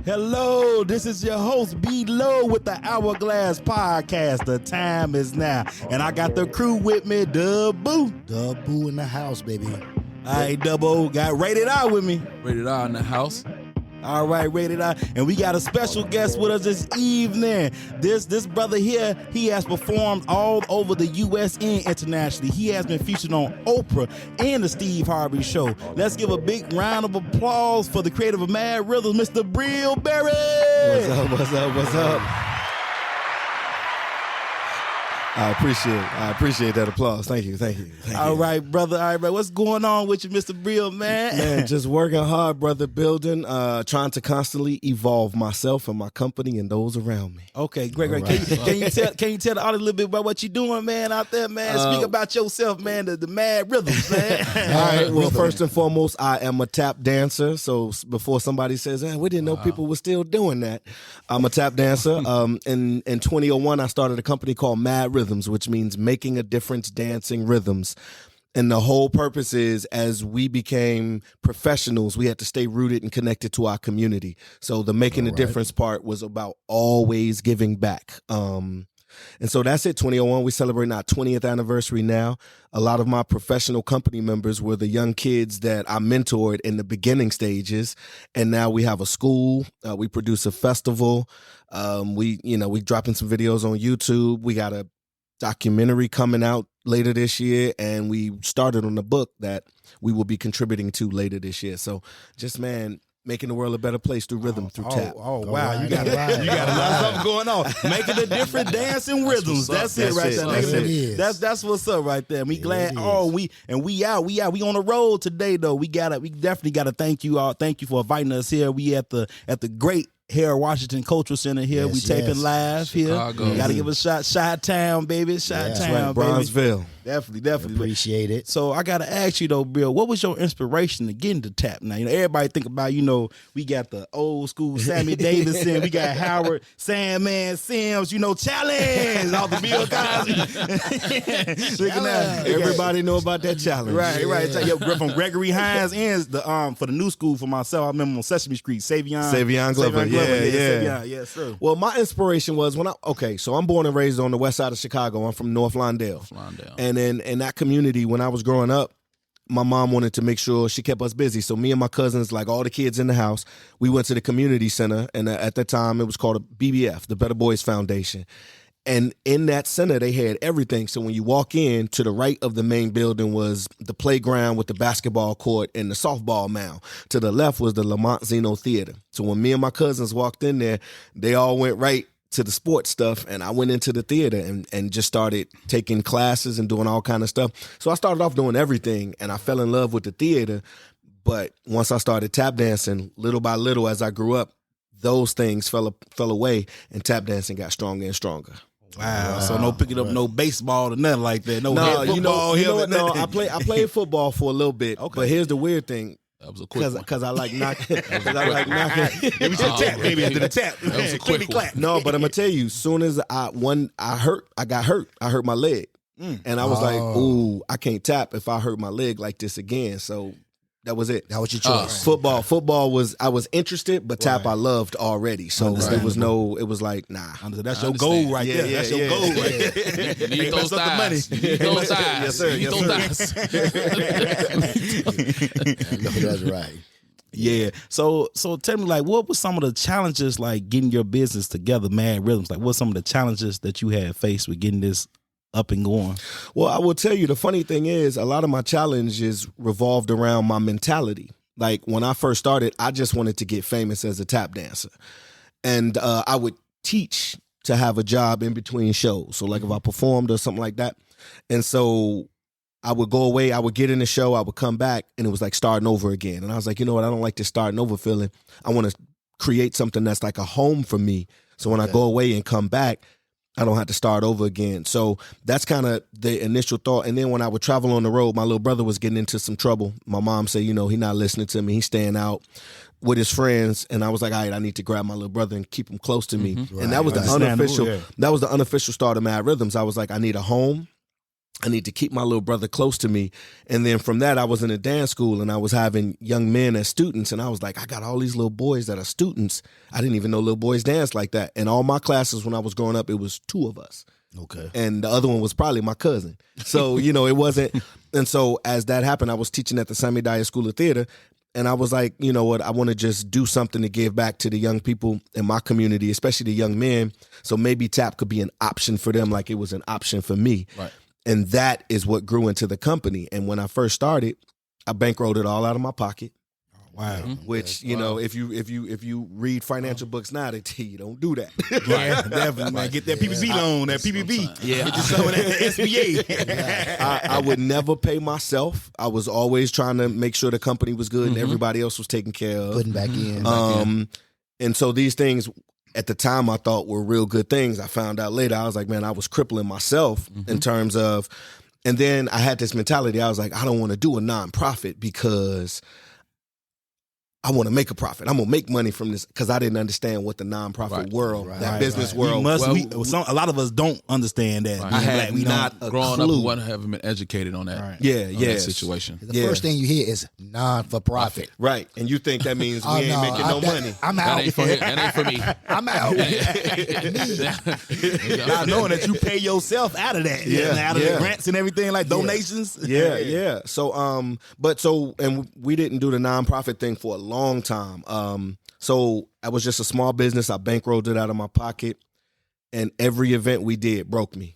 Hello, this is your host, B-Lo, with the Hourglass Podcast. The time is now. And I got the crew with me, Dub-Boo. Dub-Boo in the house, baby. All right, Dub-O got Rated R with me. Rated R in the house. All right, Rated R. And we got a special guest with us this evening. This brother here, he has performed all over the U.S. and internationally. He has been featured on Oprah and the Steve Harvey Show. Let's give a big round of applause for the creator of M.A.D.D Rhythms, Mr. Bril Barrett. What's up? I appreciate that applause. Thank you. All right, brother. All right, what's going on with you, Mr. Bril, man? Man, just working hard, brother, building, trying to constantly evolve myself and my company and those around me. Okay, great. Right. Can you tell the audience a little bit about what you're doing, man, out there, man? Speak about yourself, man, the M.A.D Rhythms, man. All right, well, first and foremost, I am a tap dancer. So before somebody says, we didn't know people were still doing that, I'm a tap dancer. In 2001, I started a company called M.A.D Rhythms, which means making a difference, dancing rhythms. And the whole purpose is, as we became professionals, we had to stay rooted and connected to our community. So the making a difference part was about always giving back. And so that's it, 2001. We're celebrating our 20th anniversary now. A lot of my professional company members were the young kids that I mentored in the beginning stages. And now we have a school. We produce a festival. We dropping some videos on YouTube. We got a documentary coming out later this year, and we started on a book that we will be contributing to later this year. So just, man, making the world a better place through rhythm, through tap. Oh, wow. You got a lot of something going on. Making a different dancing rhythms. That's it right there. That's what's up right there. We glad. We out. We on the road today though. We definitely gotta thank you all. Thank you for inviting us here. We at the great here at Washington Cultural Center here. We taping live Chicago. here. Gotta give a shot. Chi-Town, baby. Chi-Town, baby. Bronzeville. Definitely. Appreciate it. So I gotta ask you though, Bill, what was your inspiration to get into tap? Now, everybody think about, we got the old school Sammy Davidson, we got Howard, Sandman, Sims, challenge, all the Bill guys. Everybody know about that challenge. Right. Yo, from Gregory Hines and for the new school for myself, I remember on Sesame Street, Savion Glover. Yeah. Yes, sir. Well, my inspiration was so I'm born and raised on the west side of Chicago. I'm from North Lawndale. And in that community, when I was growing up, my mom wanted to make sure she kept us busy. So me and my cousins, like all the kids in the house, we went to the community center. And at that time, it was called a BBF, the Better Boys Foundation. And in that center, they had everything. So when you walk in, to the right of the main building was the playground with the basketball court and the softball mound. To the left was the Lamont Zeno Theater. So when me and my cousins walked in there, they all went right to the sports stuff, and I went into the theater and just started taking classes and doing all kind of stuff. So I started off doing everything, and I fell in love with the theater. But once I started tap dancing, little by little as I grew up, those things fell away, and tap dancing got stronger and stronger. Wow. So no picking up no baseball or nothing like that. No, I played football for a little bit. Okay. But here's the weird thing. That was a quick one. Because I like knocking. Maybe to tap. Maybe after the tap. That was a quick one. No, but I'm gonna tell you, soon as I got hurt. I hurt my leg, and I was like, "Ooh, I can't tap if I hurt my leg like this again." So that was it. That was your choice. Football was, I was interested, but tap I loved already. So it was like, nah. That's your goal right there. That's your goal right there. You need those thighs. You need those thighs. Yes, sir. That's right. Yeah. So tell me, like, what were some of the challenges, like, getting your business together, M.A.D Rhythms? Like, what were some of the challenges that you had faced with getting this up and going? Well, I will tell you, the funny thing is, a lot of my challenges revolved around my mentality. Like, when I first started, I just wanted to get famous as a tap dancer. And I would teach to have a job in between shows. So, like, if I performed or something like that. And so I would go away, I would get in the show, I would come back, and it was like starting over again. And I was like, you know what, I don't like this starting over feeling. I want to create something that's like a home for me. So when I go away and come back, I don't have to start over again. So that's kind of the initial thought. And then when I would travel on the road, my little brother was getting into some trouble. My mom said, he's not listening to me. He's staying out with his friends. And I was like, all right, I need to grab my little brother and keep him close to me. And that was the unofficial start of M.A.D Rhythms. I was like, I need a home. I need to keep my little brother close to me. And then from that, I was in a dance school and I was having young men as students. And I was like, I got all these little boys that are students. I didn't even know little boys dance like that. And all my classes when I was growing up, it was 2 of us. Okay. And the other one was probably my cousin. So, it wasn't. And so as that happened, I was teaching at the Samidaya School of Theater. And I was like, you know what, I want to just do something to give back to the young people in my community, especially the young men. So maybe tap could be an option for them like it was an option for me. Right. And that is what grew into the company. And when I first started, I bankrolled it all out of my pocket. Wow. Which, if you read financial books now, they tell you don't do that. Yeah, definitely, man. Get that PPP loan, that PPP. Yeah. Get you some of that SBA. I would never pay myself. I was always trying to make sure the company was good and everybody else was taken care of. Putting back in. And so these things at the time I thought were real good things. I found out later, I was like, man, I was crippling myself in terms of, and then I had this mentality. I was like, I don't want to do a nonprofit because I want to make a profit. I'm going to make money from this because I didn't understand what the nonprofit world, business world. A lot of us don't understand that. Right. I had not a growing clue. up, we haven't been educated on that. Right. That situation. The first thing you hear is non-for-profit. Right. And you think that means we ain't making no money. I'm That out. ain't for me. I'm out. Not knowing that you pay yourself out of that. Out of the grants and everything, like donations. Yeah. So, and we didn't do the nonprofit thing for a long time. So I was just a small business. I bankrolled it out of my pocket, and every event we did broke me,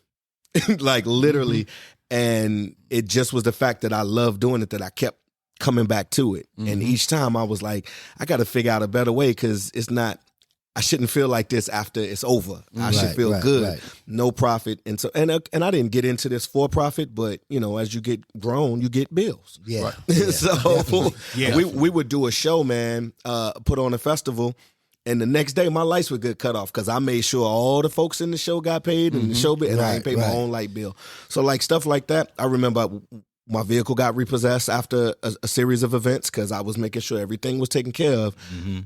like literally. And it just was the fact that I loved doing it that I kept coming back to it. And each time I was like, I got to figure out a better way because I shouldn't feel like this after it's over. I should feel good, no profit. And so, and I didn't get into this for profit, but as you get grown, you get bills. Yeah. So we would do a show, man, put on a festival. And the next day, my lights would get cut off because I made sure all the folks in the show got paid and the show bill, and I ain't paid my own light bill. So like stuff like that, I remember my vehicle got repossessed after a series of events because I was making sure everything was taken care of.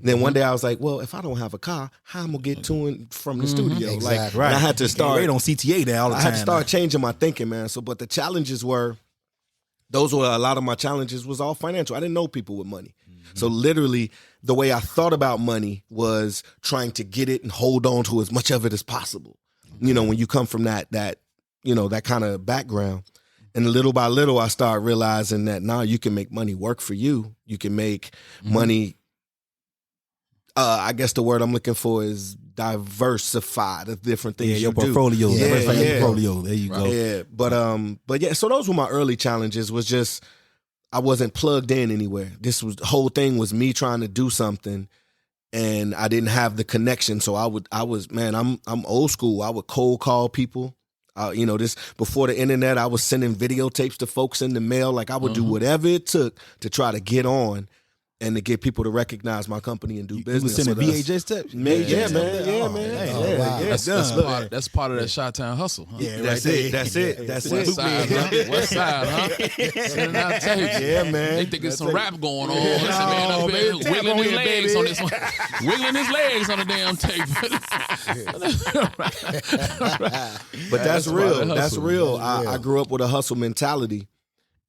Then one day I was like, well, if I don't have a car, how am I going to get to and from the studio? Exactly. And I had to start. Wait on CTA there all the time. I had to start changing my thinking, man. So, but the challenges those were a lot of my challenges was all financial. I didn't know people with money. So literally the way I thought about money was trying to get it and hold on to as much of it as possible. When you come from that kind of background. And little by little, I started realizing that now you can make money work for you. You can make money. I guess the word I'm looking for is diversify the different things. Your portfolio. Portfolio. There you go. Yeah, but yeah. So those were my early challenges. Was just I wasn't plugged in anywhere. The whole thing was me trying to do something, and I didn't have the connection. So I'm old school. I would cold call people. This before the internet, I was sending videotapes to folks in the mail. Like I would do whatever it took to try to get on and to get people to recognize my company and do business. You sending VHS tapes? Man. That's part of that Chi-Town hustle. Huh? Yeah, that's it. That's it. West Side, huh? Sending out tapes. Yeah, man. They think it's some rap going on. Listen, man, wiggling his legs on this one. Wiggling his legs on the damn tape. But that's real. That's real. I grew up with a hustle mentality,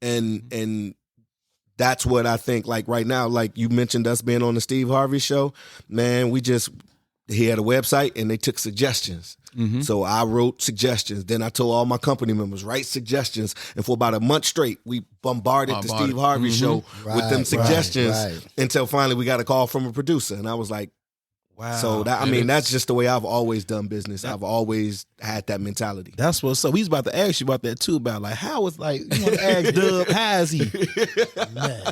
and that's what I think. Like right now, like you mentioned us being on the Steve Harvey show, man. He had a website and they took suggestions. So I wrote suggestions. Then I told all my company members, write suggestions. And for about a month straight, we bombarded the Steve Harvey show with them suggestions until finally we got a call from a producer. And I was like, wow. So that's just the way I've always done business. I've always had that mentality. That's what's up. We was about to ask you about that too, about like how was like you want to ask Dub, how is he? Man.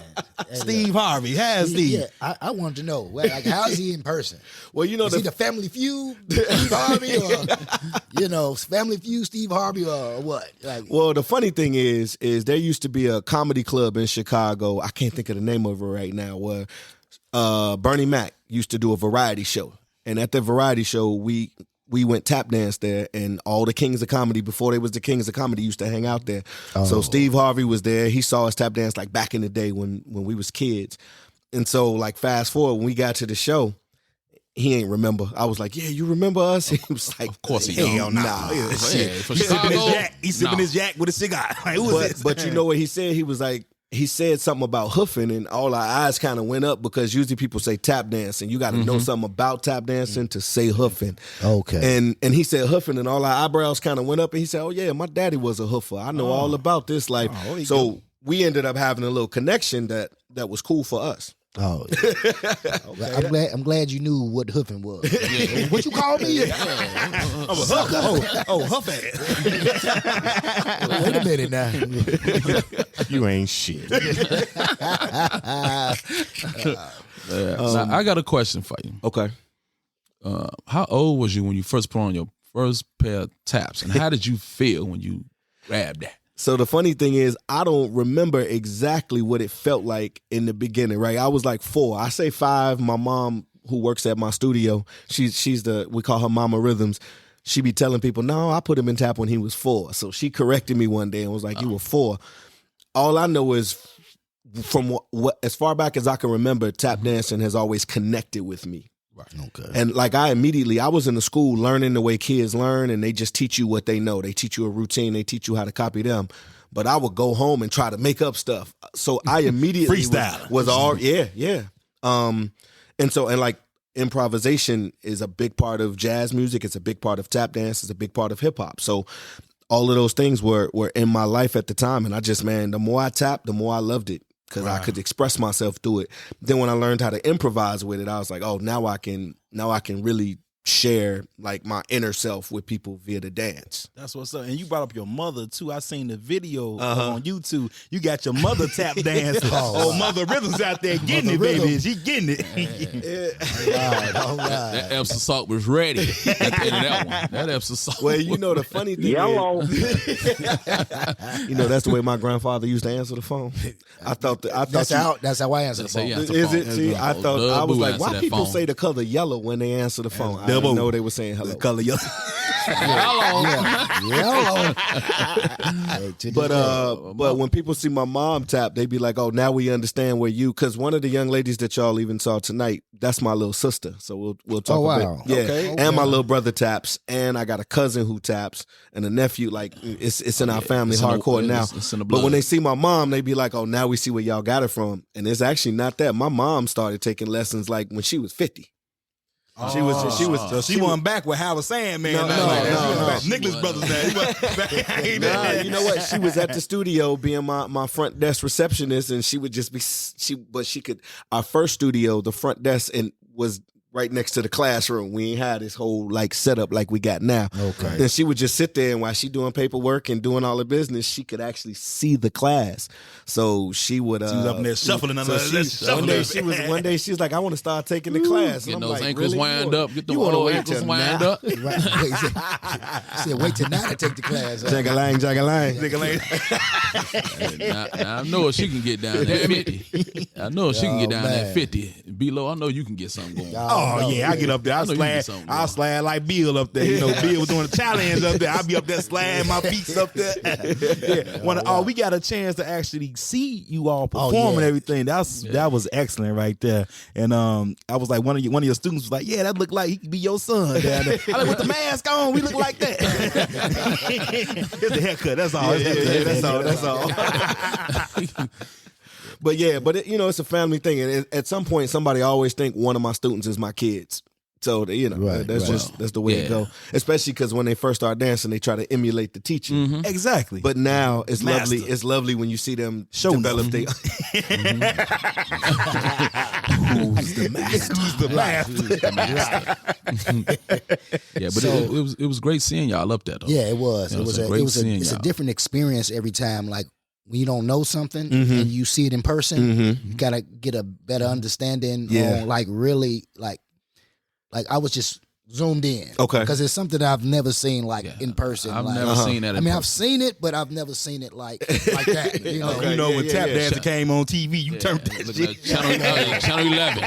Steve Harvey, how is he? Yeah, I wanted to know, like, how is he in person? Well, is he the Family Feud Steve Harvey, or Family Feud Steve Harvey, or what? Like, well, the funny thing is there used to be a comedy club in Chicago. I can't think of the name of it right now. Where Bernie Mac used to do a variety show, and at the variety show, we went tap dance there, and all the kings of comedy, before they was the kings of comedy, used to hang out there. So Steve Harvey was there. He saw us tap dance like back in the day when we was kids. And so like fast forward, when we got to the show, he ain't remember. I was like, yeah, you remember us? He was like, Of course he hell don't. nah. For He's sipping his Chicago, jack. He's sipping his jack with a cigar. Like, who is this? But you know what he said? He was like, he said something about hoofing, and all our eyes kind of went up because usually people say tap dancing. You got to know something about tap dancing to say hoofing. Okay. And he said hoofing, and all our eyebrows kind of went up, and he said, oh yeah, my daddy was a hoofer. I know all about this life. So we ended up having a little connection that was cool for us. Oh, okay. I'm glad you knew what hoofing was. Yeah. What you call me? I'm a huffer. Oh, huff ass. Wait a minute now. You ain't shit. Now, I got a question for you. Okay. How old was you when you first put on your first pair of taps, and how did you feel when you grabbed that? So the funny thing is, I don't remember exactly what it felt like in the beginning, right? I was like 4. I say 5. My mom, who works at my studio, she's we call her Mama Rhythms. She be telling people, no, I put him in tap when he was 4. So she corrected me one day and was like, you were 4. All I know is from what as far back as I can remember, tap dancing has always connected with me. Okay. And like I was in the school learning the way kids learn, and they just teach you what they know. They teach you a routine. They teach you how to copy them. But I would go home and try to make up stuff. So I immediately was all, yeah. And like improvisation is a big part of jazz music. It's a big part of tap dance. It's a big part of hip hop. So all of those things were in my life at the time. And I just, man, the more I tapped, the more I loved it. Because I could express myself through it. Then when I learned how to improvise with it, I was like, oh, now I can really share like my inner self with people via the dance. That's what's up. And you brought up your mother too. I seen the video on YouTube. You got your mother tap dance. Mother Rhythms out there getting it, baby. She getting it. All right. That Epsom salt was ready at the end of that one. That Epsom salt. Well, you know the funny thing is, you know that's the way my grandfather used to answer the phone. That's how I answer the phone. Is it? See, I was like, why people say the color yellow when they answer the phone? I didn't know they were saying hello. The color yellow. Hello. But when people see my mom tap, they be like, "Oh, now we understand where you." Because one of the young ladies that y'all even saw tonight, that's my little sister. So we'll talk a bit. Yeah, okay. And my little brother taps, and I got a cousin who taps, and a nephew. Like it's in our family hardcore now. It's in the blood. But when they see my mom, they be like, "Oh, now we see where y'all got it from." And it's actually not that. My mom started taking lessons like when she was 50. She wasn't back with Howard Sandman. No. Nicholas Brothers now. You know what? She was at the studio being my front desk receptionist, and she would just be our first studio, the front desk was right next to the classroom. We ain't had this whole like setup like we got now. Okay. Then she would just sit there, and while she doing paperwork and doing all the business, she could actually see the class. So she would. She was up in there shuffling. One day she was like, "I want to start taking the class." Get those ankles wind up. Get the ankles wind up. Right. She said, "Wait till now to take the class." Jagalang. Now I know she can get down there 50. I know she can get down there 50. Below, I know you can get something going. I get up there. I'll slide like Bill up there. You know, Bill was doing a challenge up there. I'll be up there sliding my feet up there. We got a chance to actually see you all perform and everything. That was excellent right there. And I was like, one of your students was like, yeah, that looked like he could be your son down there. I like, with the mask on, we look like that. It's the haircut. That's all. That's all. But it's a family thing, and at some point, somebody always think one of my students is my kids. So that's the way it go. Especially because when they first start dancing, they try to emulate the teacher. Mm-hmm. Exactly. But now it's lovely. It's lovely when you see them develop their. Who's the master? Who's the master? Yeah, but it was great seeing y'all up there though. Yeah, it was. It's a different experience every time. Like, when you don't know something and you see it in person, you gotta get a better understanding on like really like I was just zoomed in. Okay. Because it's something I've never seen in person. I've like, never seen that. I've seen it, but I've never seen it like that. You know, You know when tap dancing came on TV, you turned that Look shit. like Channel 11.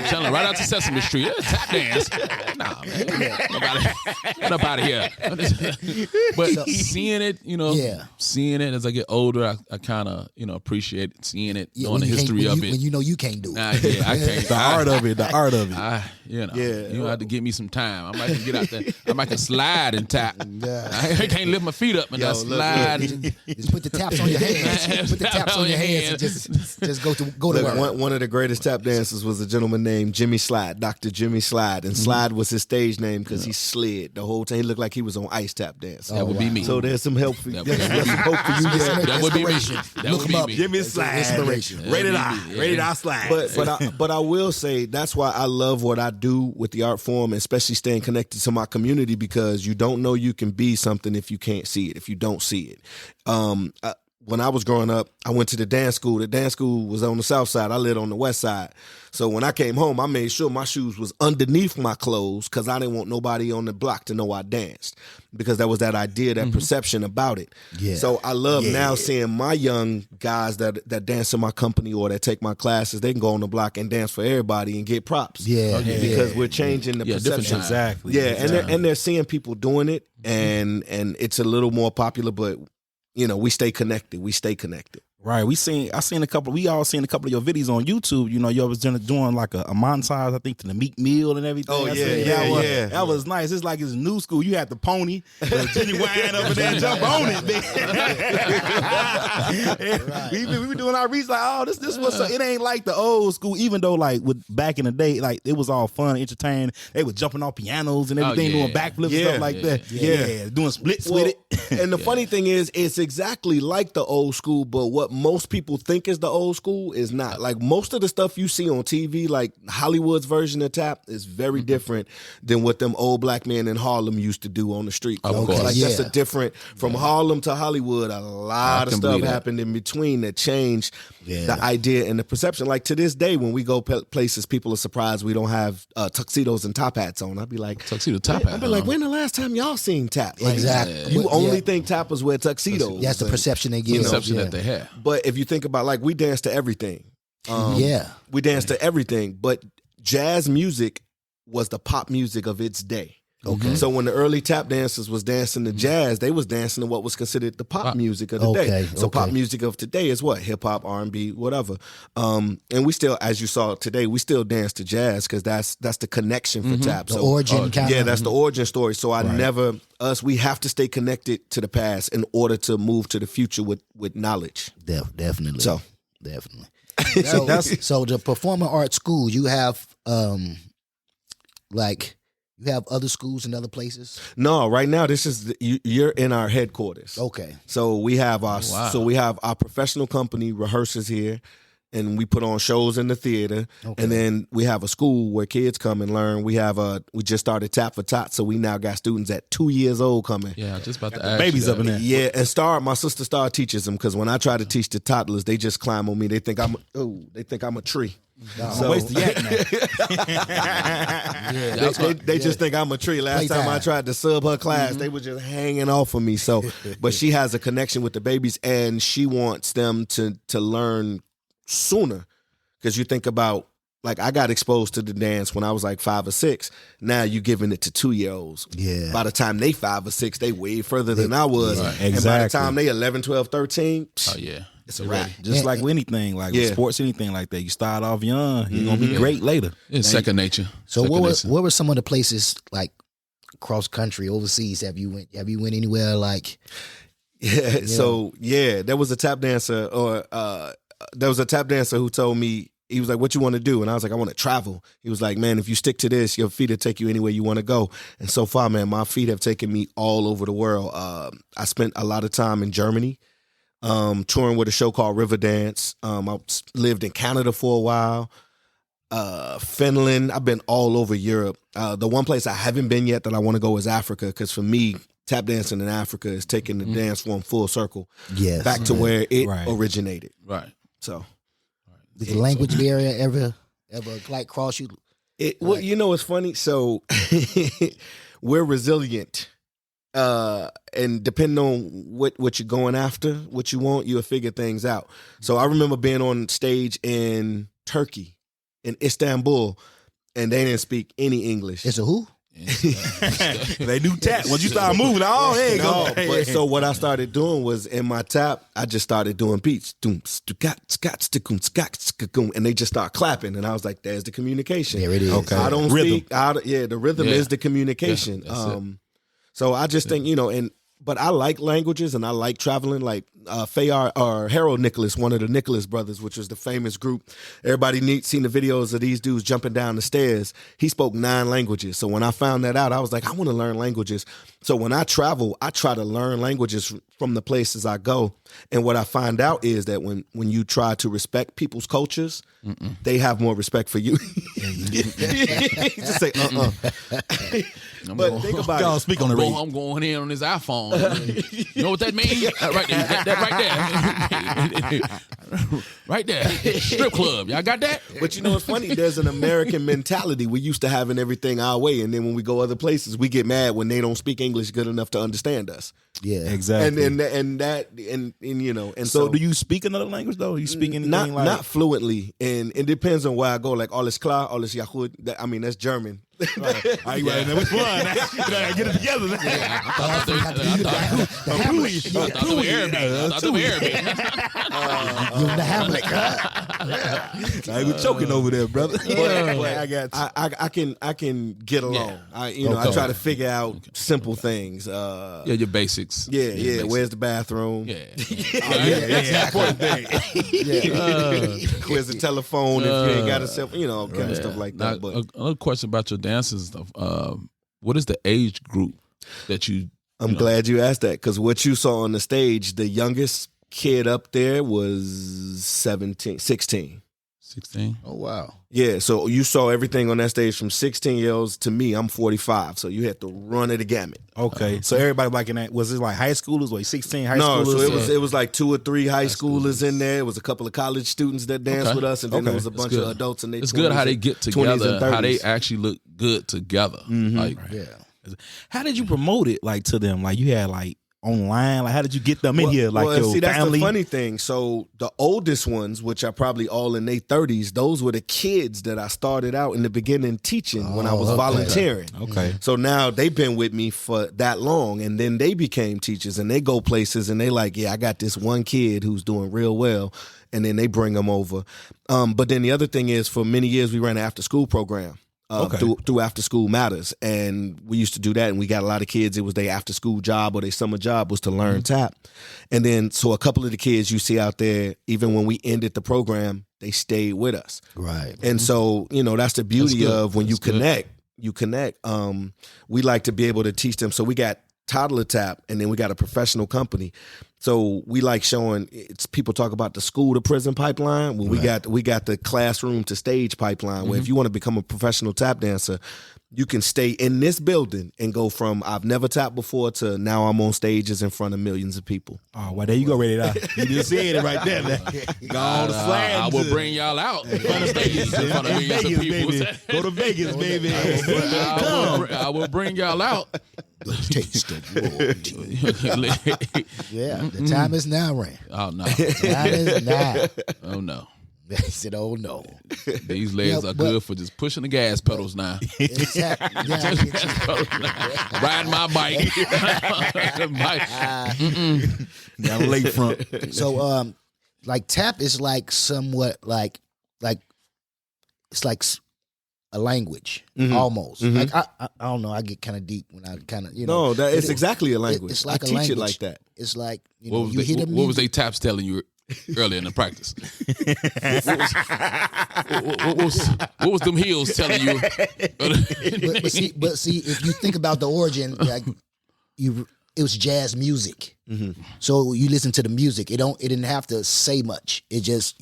Channel right out to Sesame Street. Tap dance. Nah, man. Get up out of here. But seeing it, seeing it as I get older, I kind of, appreciate seeing it, knowing the history of it. When you know you can't do it. I can't. The art of it. You have to give me some time. I might can get out there. I might can slide and tap. I can't lift my feet up and slide. Just put the taps on your hands. Put the taps on your hands and just go to work. One of the greatest tap dancers was a gentleman named Jimmy Slide, Dr. Jimmy Slide, and Slide was his stage name because he slid the whole time. He looked like he was on ice tap dance. That would be me. So there's some help for you. That would be me. That would be me. Jimmy Slide. Inspiration. Rated R Slide. But I will say that's why I love what I do with the art form, especially staying connected to my community, because you don't know you can be something if you can't see it, if you don't see it. When I was growing up, I went to the dance school. The dance school was on the south side. I lived on the west side. So when I came home, I made sure my shoes was underneath my clothes because I didn't want nobody on the block to know I danced, because there was that idea, that perception about it. Yeah. So I love now seeing my young guys that dance in my company or that take my classes. They can go on the block and dance for everybody and get props. Because we're changing the perception. Exactly. Yeah, and they're seeing people doing it, and it's a little more popular, but we stay connected. Right. We all seen a couple of your videos on YouTube. You was doing like a montage, I think, to the Meek Mill and everything. Oh, yeah. That was nice. It's like it's new school. You had the pony, Jenny Wine up in there, jump on it, man. Right. We were doing our research, like, this was it ain't like the old school, even though like with back in the day, like it was all fun, entertaining. They were jumping off pianos and everything, doing backflips and stuff like that. Yeah. Doing splits with it. And the funny thing is, it's exactly like the old school, but what most people think is the old school is not. Like most of the stuff you see on TV, like Hollywood's version of tap, is very different than what them old black men in Harlem used to do on the street. Of course. Like that's a different, from Harlem to Hollywood, a lot of stuff happened in between that changed the idea and the perception. Like to this day, when we go places, people are surprised we don't have tuxedos and top hats on. I'd be like, tuxedo top hat. I'd be like, when the last time y'all seen tap? Like, exactly. You only think tappers wear tuxedos. That's the perception they give. That they have. But if you think about, like, we dance to everything. We dance to everything. But jazz music was the pop music of its day. Okay. So when the early tap dancers was dancing to jazz, they was dancing to what was considered the pop music of the day. So pop music of today is what? Hip hop, R&B, whatever. And we still, as you saw today, we still dance to jazz because that's the connection for tap. The origin kind of. Yeah, that's the origin story. So we have to stay connected to the past in order to move to the future with knowledge. Definitely. Definitely. So the performing arts school, you have you have other schools and other places? No, right now this is you're in our headquarters. Okay. So we have our our professional company rehearses here, and we put on shows in the theater. Okay. And then we have a school where kids come and learn. We just started Tap for Tots, so we now got students at 2 years old coming. Yeah, just about to ask babies up in there. Yeah, and my sister Star teaches them, because when I try to teach the toddlers, they just climb on me. They think I'm a tree. So, waste the yak now. They just think I'm a tree. Last time I tried to sub her class, they were just hanging off of me. So, but she has a connection with the babies, and she wants them to learn sooner. Because you think about, like, I got exposed to the dance when I was like 5 or 6. Now you giving it to 2-year-olds. Yeah. By the time they 5 or 6, they way further than I was. Right. Exactly. And by the time they 11, 12, 13, it's a wrap. Just like with anything, like with sports, anything like that. You start off young, you're gonna be great later. It's second nature. So what were some of the places, like across country, overseas? Have you went anywhere like? So there was a tap dancer, who told me, he was like, what you want to do? And I was like, I want to travel. He was like, man, if you stick to this, your feet will take you anywhere you want to go. And so far, man, my feet have taken me all over the world. I spent a lot of time in Germany, touring with a show called Riverdance. I lived in Canada for a while, Finland. I've been all over Europe. The one place I haven't been yet that I want to go is Africa, because for me, tap dancing in Africa is taking the dance form full circle back to where it originated. Right. So, did the language barrier ever like cross you? Well, you know, it's funny. So we're resilient. And depending on what you're going after, what you want, you'll figure things out. So I remember being on stage in Turkey, in Istanbul, and they didn't speak any English. It's a who? They do tap. Once you start moving, there you go. But so what I started doing was in my tap, I just started doing beats. And they just start clapping. And I was like, there's the communication. There it is. Okay. I don't speak. The rhythm is the communication. So I just think, but I like languages and I like traveling. Like Harold Nicholas, one of the Nicholas brothers, which was the famous group. Everybody seen the videos of these dudes jumping down the stairs. He spoke 9 languages. So when I found that out, I was like, I want to learn languages. So when I travel, I try to learn languages from the places I go. And what I find out is that when you try to respect people's cultures, they have more respect for you. Just say, But think about it. Speak on the radio. I'm going in on this iPhone. You know what that means? Right there. That right there. Right there. Strip club. Y'all got that? But you know what's funny? There's an American mentality. We used to having everything our way. And then when we go other places, we get mad when they don't speak English good enough to understand us. Yeah. Exactly. And so do you speak another language though? You speak anything not fluently. And it depends on where I go. Like alles klar, alles Yahud. That's German. Right. Which one? Get it together. I thought they were Arabic. You're the Hamlet. I was choking over there, brother. I got you. I can get along. Yeah. I try to figure out simple things. Your basics. Yeah. Your basics. Where's the bathroom? Yeah. That's the important thing. Where's the telephone if you ain't got a cell phone? All kind of stuff like that. Now, another question about your dances stuff. What is the age group that you? I'm glad you asked that because what you saw on the stage, the youngest kid up there was 16. 16. Oh wow. Yeah, so you saw everything on that stage from 16-year-olds to me. I'm 45, so you had to run it the gamut. Okay, so everybody like in that, was it like high schoolers? Like 16 high schoolers? No, so it was like 2 or 3 high schoolers in there. It was a couple of college students that danced with us, and then there was a bunch of adults in their 20s. It's good how they get together, how they 30s. actually look good together. Like, How did you promote it like to them? Like you had like online? Like how did you get them in here? Like your that's family? the funny thing. So the oldest ones, which are probably all in their 30s, those were the kids that I started out in the beginning teaching when I was volunteering. Okay. So now they've been with me for that long, and then they became teachers, and they go places, and they like, I got this one kid who's doing real well, and then they bring them over. But then the other thing is, for many years we ran an after-school program. Through After School Matters, and we used to do that, and we got a lot of kids. It was their after school job or their summer job was to learn tap, and then so a couple of the kids you see out there, even when we ended the program, they stayed with us, right? And so that's the beauty of when you connect. You connect. We like to be able to teach them. So we got toddler tap, and then we got a professional company. So we like showing. People talk about the school to prison pipeline. Well, we got the classroom to stage pipeline. Where if you want to become a professional tap dancer, you can stay in this building and go from I've never tapped before to now I'm on stages in front of millions of people. Oh, well, there you go, ready. You just said it right there, man. Go on the slam. I will bring y'all out in front of stages in front of millions of people. Baby. Go to Vegas, baby. I will bring y'all out. Taste the Lord. Yeah, the time is now, Ray. Oh no, The time is now. Oh no. They said, "Oh no, these legs are good for just pushing the gas pedals now." Exactly. Riding my bike. Down the lakefront. So, like tap is like somewhat like it's like a language almost. Like I don't know. I get kind of deep when I kind of No, it's exactly a language. It's like I a teach language. it like that. It's like What was they taps telling you earlier in the practice? What was them heels telling you? but see, if you think about the origin, like it was jazz music. So you listen to the music. It didn't have to say much. It just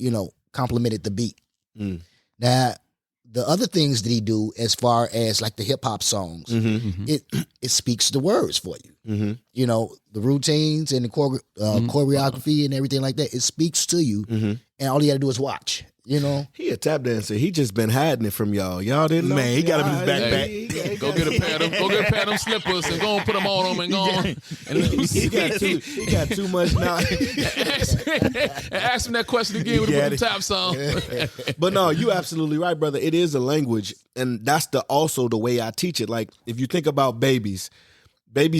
complemented the beat. Now the other things that he do, as far as like the hip hop songs, it speaks the words for you. The routines and the choreography and everything like that. It speaks to you, and all you got to do is watch. You know, he a tap dancer. He just been hiding it from y'all. Y'all didn't know. Man, he got him in his backpack. Hey, go get a pair of them slippers and go and put them on him and go on. He got too much knowledge. Ask him that question again with the taps on. But no, you absolutely right, brother. It is a language, and that's also the way I teach it. Like, if you think about babies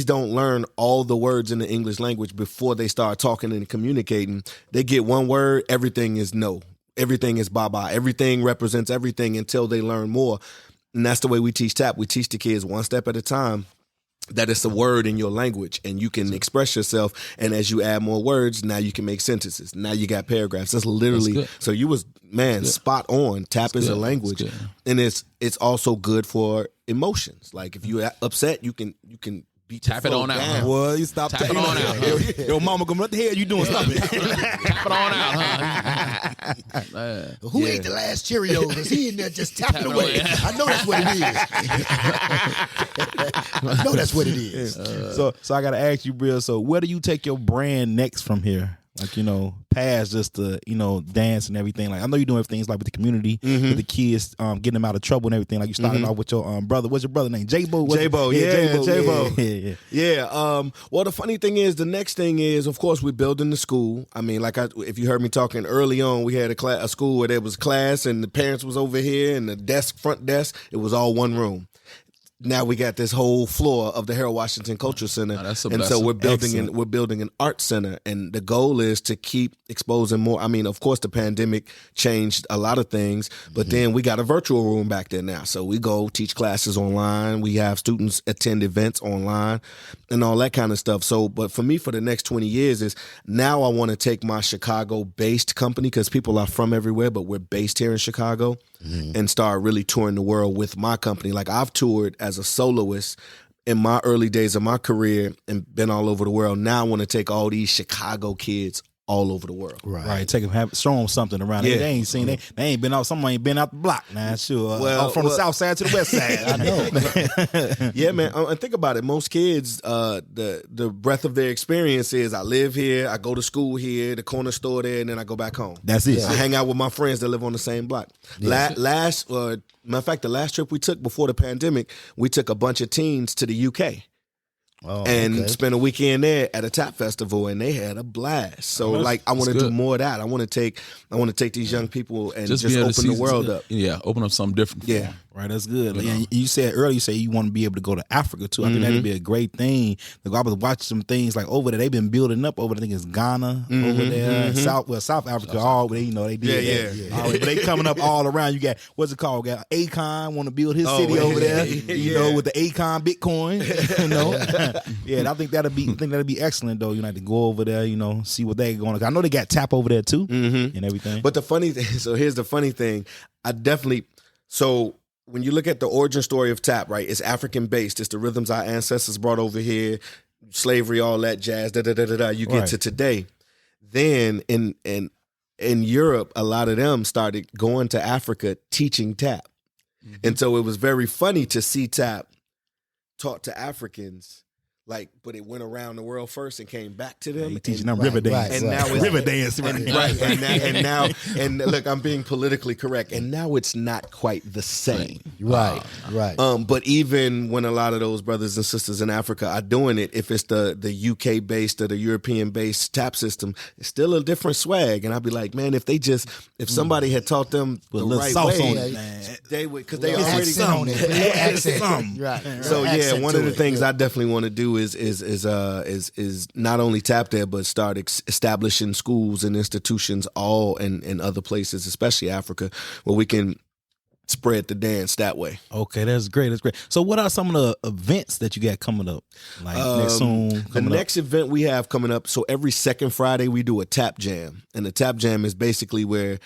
don't learn all the words in the English language before they start talking and communicating. They get one word, everything is no. Everything is bye-bye. Everything represents everything until they learn more. And that's the way we teach tap. We teach the kids one step at a time that it's a word in your language and you can express yourself. And as you add more words, now you can make sentences. Now you got paragraphs. That's literally, so you was, spot on. Tap is a language. And it's also good for emotions. Like if you're upset, you can tap it on out. Well, you stop tapping on out. Your mama come, what the hell you doing? Stop it. Tap it on out, huh? Who ate the last Cheerios? Because he in there just tapping away. I know that's what it is. I know that's what it is. So I got to ask you, Bril, so where do you take your brand next from here? Like, past just the, dance and everything. Like, I know you're doing things like with the community, with the kids, getting them out of trouble and everything. Like, you started off with your brother. What's your brother name? J-Bo? J-Bo, J-Bo. Yeah. Well, the funny thing is, the next thing is, of course, we're building the school. I mean, if you heard me talking early on, we had a school where there was class and the parents was over here and the front desk, it was all one room. Now we got this whole floor of the Harold Washington Cultural Center, so we're building an art center, and the goal is to keep exposing more. I mean, of course, the pandemic changed a lot of things, but then we got a virtual room back there now, so we go teach classes online. We have students attend events online, and all that kind of stuff. So, but for me, for the next 20 years, is now I want to take my Chicago-based company because people are from everywhere, but we're based here in Chicago, and start really touring the world with my company. Like I've toured as a soloist in my early days of my career and been all over the world. Now I want to take all these Chicago kids all over the world. Right. Take them, show them something around. Yeah. They ain't seen they ain't been out. Someone ain't been out the block. Nah, sure. From the south side to the west side. I know. Yeah, man. And think about it. Most kids, the breadth of their experience is I live here, I go to school here, the corner store there, and then I go back home. That's it. I hang out with my friends that live on the same block. Yeah. Matter of fact, the last trip we took before the pandemic, we took a bunch of teens to the UK. Spent a weekend there at a tap festival, and they had a blast. So, I want to do more of that. I want to take these young people and just open the world up. Yeah, open up something different. Yeah, right. That's good. And you said earlier, you want to be able to go to Africa too. I think that'd be a great thing. I was watching some things like over there. They've been building up over there. I think it's Ghana over there, South Africa. All they did. Yeah. But they coming up all around. You got what's it called? Got Akon want to build his city over there. With the Akon Bitcoin. Yeah, I think that'd be excellent though. To go over there, see what they going. I know they got tap over there too, and everything. But the funny thing, so here's the funny thing. So when you look at the origin story of tap, right, it's African based. It's the rhythms our ancestors brought over here, slavery, all that jazz. You get to today. Then in Europe, a lot of them started going to Africa teaching tap, and so it was very funny to see tap taught to Africans. But it went around the world first and came back to them. Teaching them river dance. And now it's river dance. Right. And look, I'm being politically correct. And now it's not quite the same. Right. But even when a lot of those brothers and sisters in Africa are doing it, if it's the UK based or the European based tap system, it's still a different swag. And I'd be like, man, if somebody had taught them the right way, they would, because they already on it. Accent. Right. So one of the things I definitely want to do is not only tap there, but start establishing schools and institutions all in other places, especially Africa, where we can spread the dance that way. Okay, that's great. So what are some of the events that you got coming up? Next event we have coming up, so every second Friday we do a tap jam. And the tap jam is basically where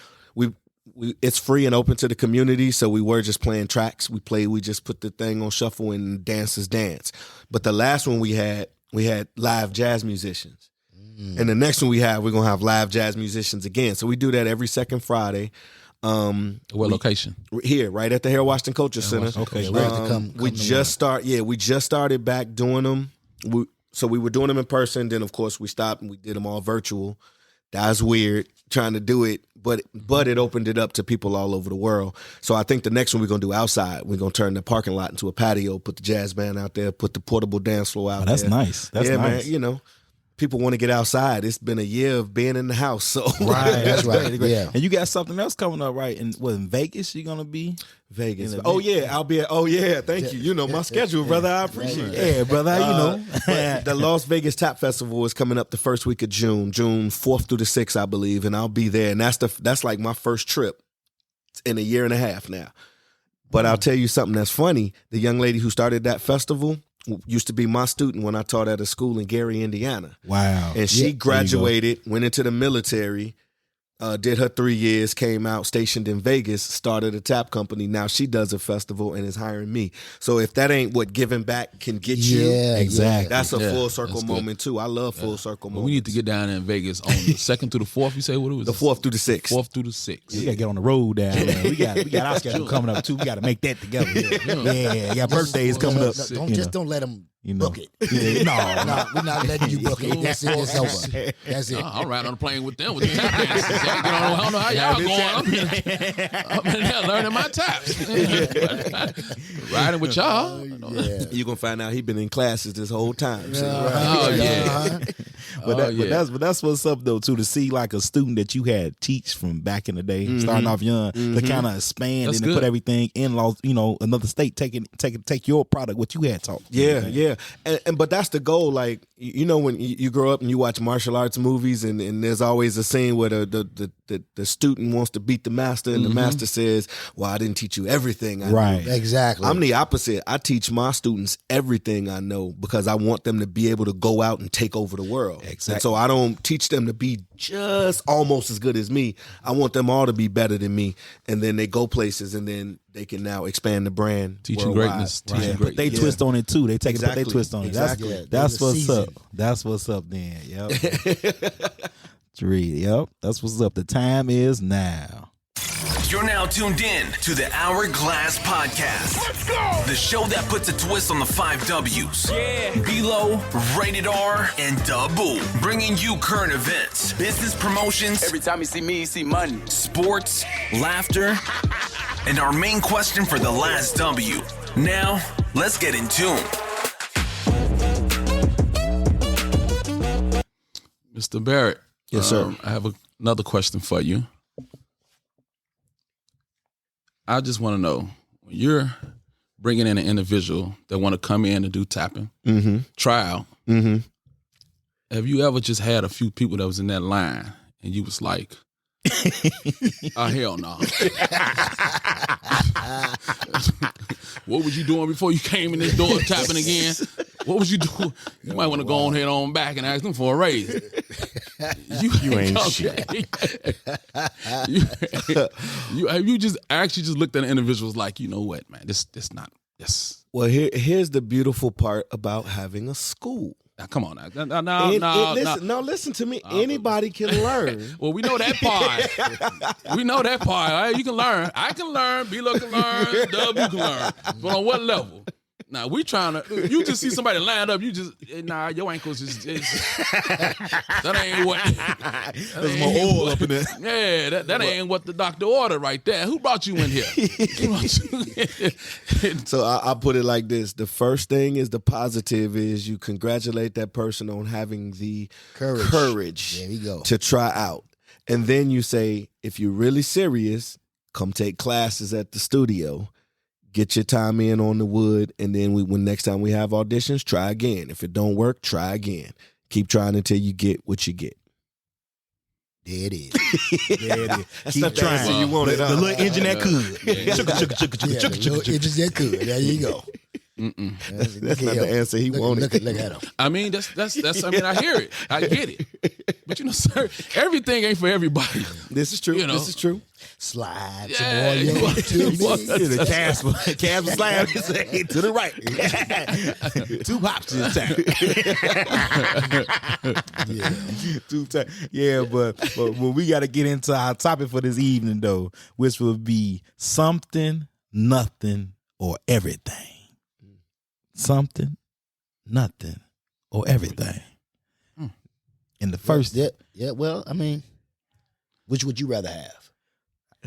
it's free and open to the community, so we were just playing tracks. We just put the thing on shuffle and dancers dance. But the last one we had live jazz musicians. And the next one we're going to have live jazz musicians again. So we do that every second Friday. What location? Here, right at the Harold Washington Cultural Center. Okay. We just started back doing them. We were doing them in person. Then, of course, we stopped and we did them all virtual. That was weird trying to do it but it opened it up to people all over the world. So I think the next one we're gonna do outside. We're gonna turn the parking lot into a patio, put the jazz band out there, put the portable dance floor out there. That's nice. That's nice. Man. You know, people want to get outside. It's been a year of being in the house, so right. That's right. Yeah. And you got something else coming up, right? In Vegas, you're gonna be Vegas. Oh yeah, I'll be at. Oh yeah, thank you. You know my schedule, brother. I appreciate it. Yeah, brother. You know, but the Las Vegas Tap Festival is coming up the first week of June 4th through the 6th, I believe, and I'll be there. And that's like my first trip in a year and a half now. But I'll tell you something that's funny. The young lady who started that festival used to be my student when I taught at a school in Gary, Indiana. Wow. And she graduated, went into the military, did her 3 years, came out, stationed in Vegas, started a tap company. Now she does a festival and is hiring me. So if that ain't what giving back can get you, exactly. That's a full circle moment too. I love full circle moments. We need to get down there in Vegas on the 2nd through the 4th. You say what it was? The 4th through the 6th. 4th through the 6th. We gotta get on the road down there. We got our schedule coming up too. We gotta make that together. Yeah, got birthdays coming up. Don't let them book it. Yeah, no, we're not letting you book it. That's it. It's over. That's it. I'll ride on the plane with them with the tap dances. I don't know how y'all going. I'm in there learning my taps. Riding with y'all. You're gonna find out he been in classes this whole time. Oh yeah. But that's what's up though too, to see like a student that you had teach from back in the day, starting off young, to kind of expand and put everything in another state, take your product, what you had taught. Yeah. But that's the goal. Like, you know, when you grow up and you watch martial arts movies, and there's always a scene where the student wants to beat the master, and the master says, "Well, I didn't teach you everything I know." Exactly. I'm the opposite. I teach my students everything I know because I want them to be able to go out and take over the world. Exactly. And so I don't teach them to be just almost as good as me. I want them all to be better than me, and then they go places, and then they can now expand the brand. Teaching worldwide. greatness. But they twist on it too. They take it, but they twist on it. Exactly. That's what's up. That's what's up then. Yep. Yep. That's what's up. The time is now. You're now tuned in to the Hourglass Podcast. Let's go! The show that puts a twist on the 5 W's. Yeah. B-Lo, Rated R, and Dabu. Bringing you current events, business promotions. Every time you see me, you see money. Sports, laughter, and our main question for the last W. Now, let's get in tune. Mr. Barrett. Yes, sir. I have another question for you. I just want to know, when you're bringing in an individual that want to come in and do tapping, try out, have you ever just had a few people that was in that line and you was like, oh, hell no. What was you doing before you came in this door tapping again? What was you doing? You might want to go on head on back and ask them for a raise. You ain't shit. You just actually just looked at the individuals like, you know what, man, this not this. Well, here's the beautiful part about having a school. Now, come on now. Listen to me. Anybody can learn. Well, we know that part. We know that part. Right? You can learn. I can learn. B-Lo can learn. Dub, you can learn. But on what level? Now, we trying to, you just see somebody lined up, you just, your ankles is, that ain't what. There's more oil up in there. Yeah, that ain't what the doctor ordered right there. Who brought you in here? So I put it like this. The first thing is the positive is you congratulate that person on having the courage there you go. to try out. And then you say, if you're really serious, come take classes at the studio. Get your time in on the wood, and then when next time we have auditions, try again. If it don't work, try again. Keep trying until you get what you get. There it is. Keep trying. You want it, the little engine that could. The little engine that could. There you go. That's not the answer he wanted. Look at him. I mean, that's. I mean, I hear it. I get it. But sir, everything ain't for everybody. This is true. This is true. Slide Yeah, some oil to me. The Casper slide to the right. 2 hops this time. 2 times. Yeah, but when we got to get into our topic for this evening, though, which will be something, nothing, or everything. Something, nothing, or everything. In the first, well, I mean, Which would you rather have?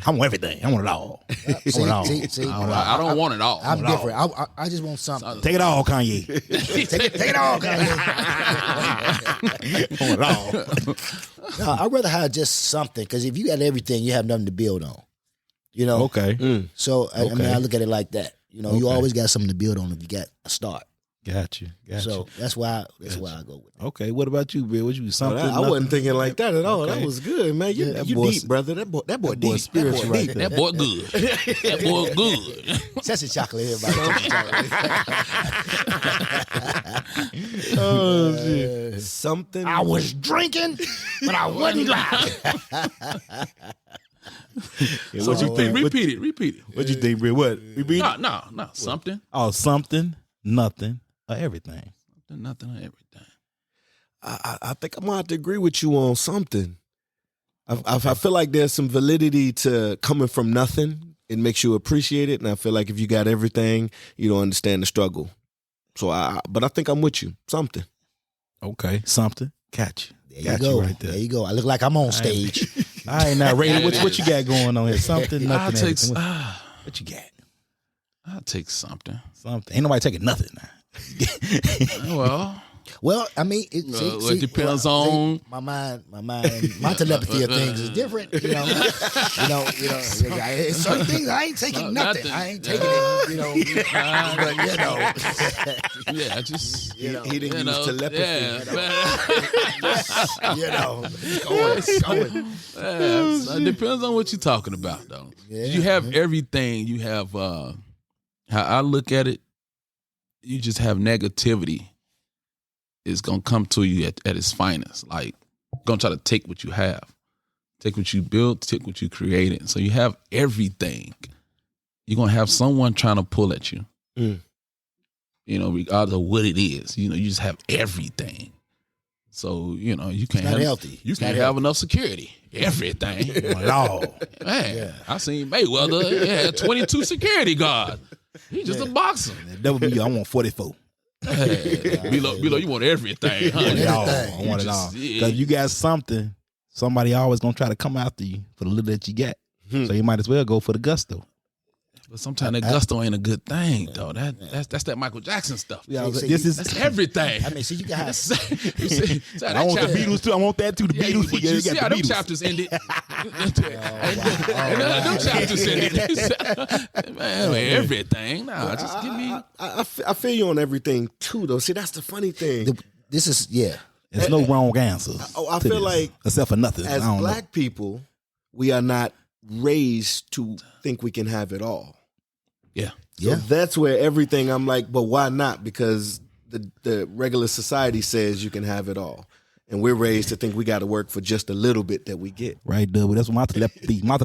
I want everything. I want it all. See, I don't want it all. I'm different. I just want something. Take it all, Kanye. Take it all, Kanye. I want it all. No, I'd rather have just something, because if you got everything, you have nothing to build on. You know? Okay. So, I mean, I look at it like that. You know, you always got something to build on if you got a start. Got you. So that's why I go with it. Okay, what about you, Bill? What you something? I wasn't thinking like that at all. Okay. That was good, man. You deep, brother. That boy deep. Spiritual right there. That boy good. That boy good. That's a chocolate, everybody. Oh, shit. Something. I was drinking, but I wasn't lying. What you think? Repeat it. What you think, Bill? What? Repeat it? No. Something. Oh, something, nothing, or everything. Nothing or everything. I think I'm gonna have to agree with you on something. I feel like there's some validity to coming from nothing. It makes you appreciate it, and I feel like if you got everything, you don't understand the struggle. So, but I think I'm with you. Something. Okay, something. Catch you. There you go. Right there. There you go. I look like I'm on stage. All right, now, Ray, what you got going on here? Something, nothing, everything. What you got? I'll take something. Something. Ain't nobody taking nothing now. Well, I mean, it depends on my telepathy of things is different. You know, certain things I ain't taking nothing. I ain't taking it. You know, but you know, yeah, just he didn't use telepathy. Yeah, so it depends on what you're talking about, though. Yeah. You have everything. You have how I look at it. You just have negativity. Is gonna come to you at its finest. Like, gonna try to take what you have, take what you built, take what you created. So you have everything. You're gonna have someone trying to pull at you. You know, regardless of what it is. You know, you just have everything. So you know, you can't have healthy. You can't have enough security. Everything. Lord. Man, I seen Mayweather. He had 22 security guards. He's just a boxer. That would be you. I want 44. Hey, below, you want everything, huh? I want it all. Because you got something, somebody always gonna try to come after you for the little that you got. So you might as well go for the gusto. But sometimes that gusto ain't a good thing, though. That's that Michael Jackson stuff. Yeah, that's everything. I mean, see, you can have. I want the Beatles too. I want that too. The Beatles. You see how them chapters ended? Them chapters ended. Man, everything. Nah, just give me. I feel you on everything too, though. See, that's the funny thing. This is There's no wrong answers. I feel like except for nothing. As black people, we are not raised to think we can have it all. So that's where everything I'm like, but why not? Because the regular society says you can have it all. And we're raised to think we got to work for just a little bit that we get. Right, double. That's what my telepathy go. That's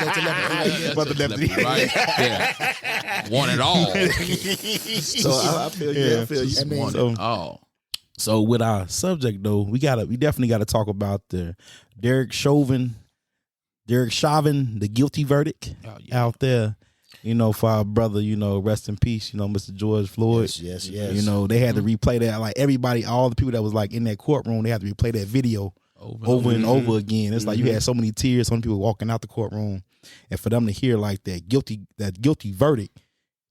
your telepathy, right? Yeah. Want it all. So I feel you. I feel you. Want it all. So with our subject though, we definitely gotta talk about the Derek Chauvin, the guilty verdict out there. You know, for our brother, you know, rest in peace, you know, Mr. George Floyd. Yes. You know, they had to replay that. Like everybody, all the people that was like in that courtroom, they had to replay that video over and over again. It's like you had so many tears, so many people walking out the courtroom. And for them to hear like that guilty verdict,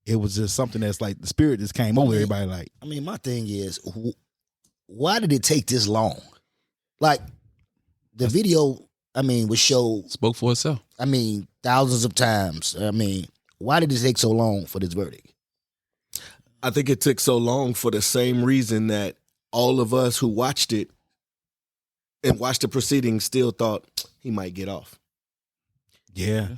it was just something that's like the spirit just came over everybody. Like, I mean, my thing is, why did it take this long? Like, the video, I mean, was showed. Spoke for itself. I mean, thousands of times. I mean, why did it take so long for this verdict? I think it took so long for the same reason that all of us who watched it and watched the proceedings still thought he might get off. Yeah.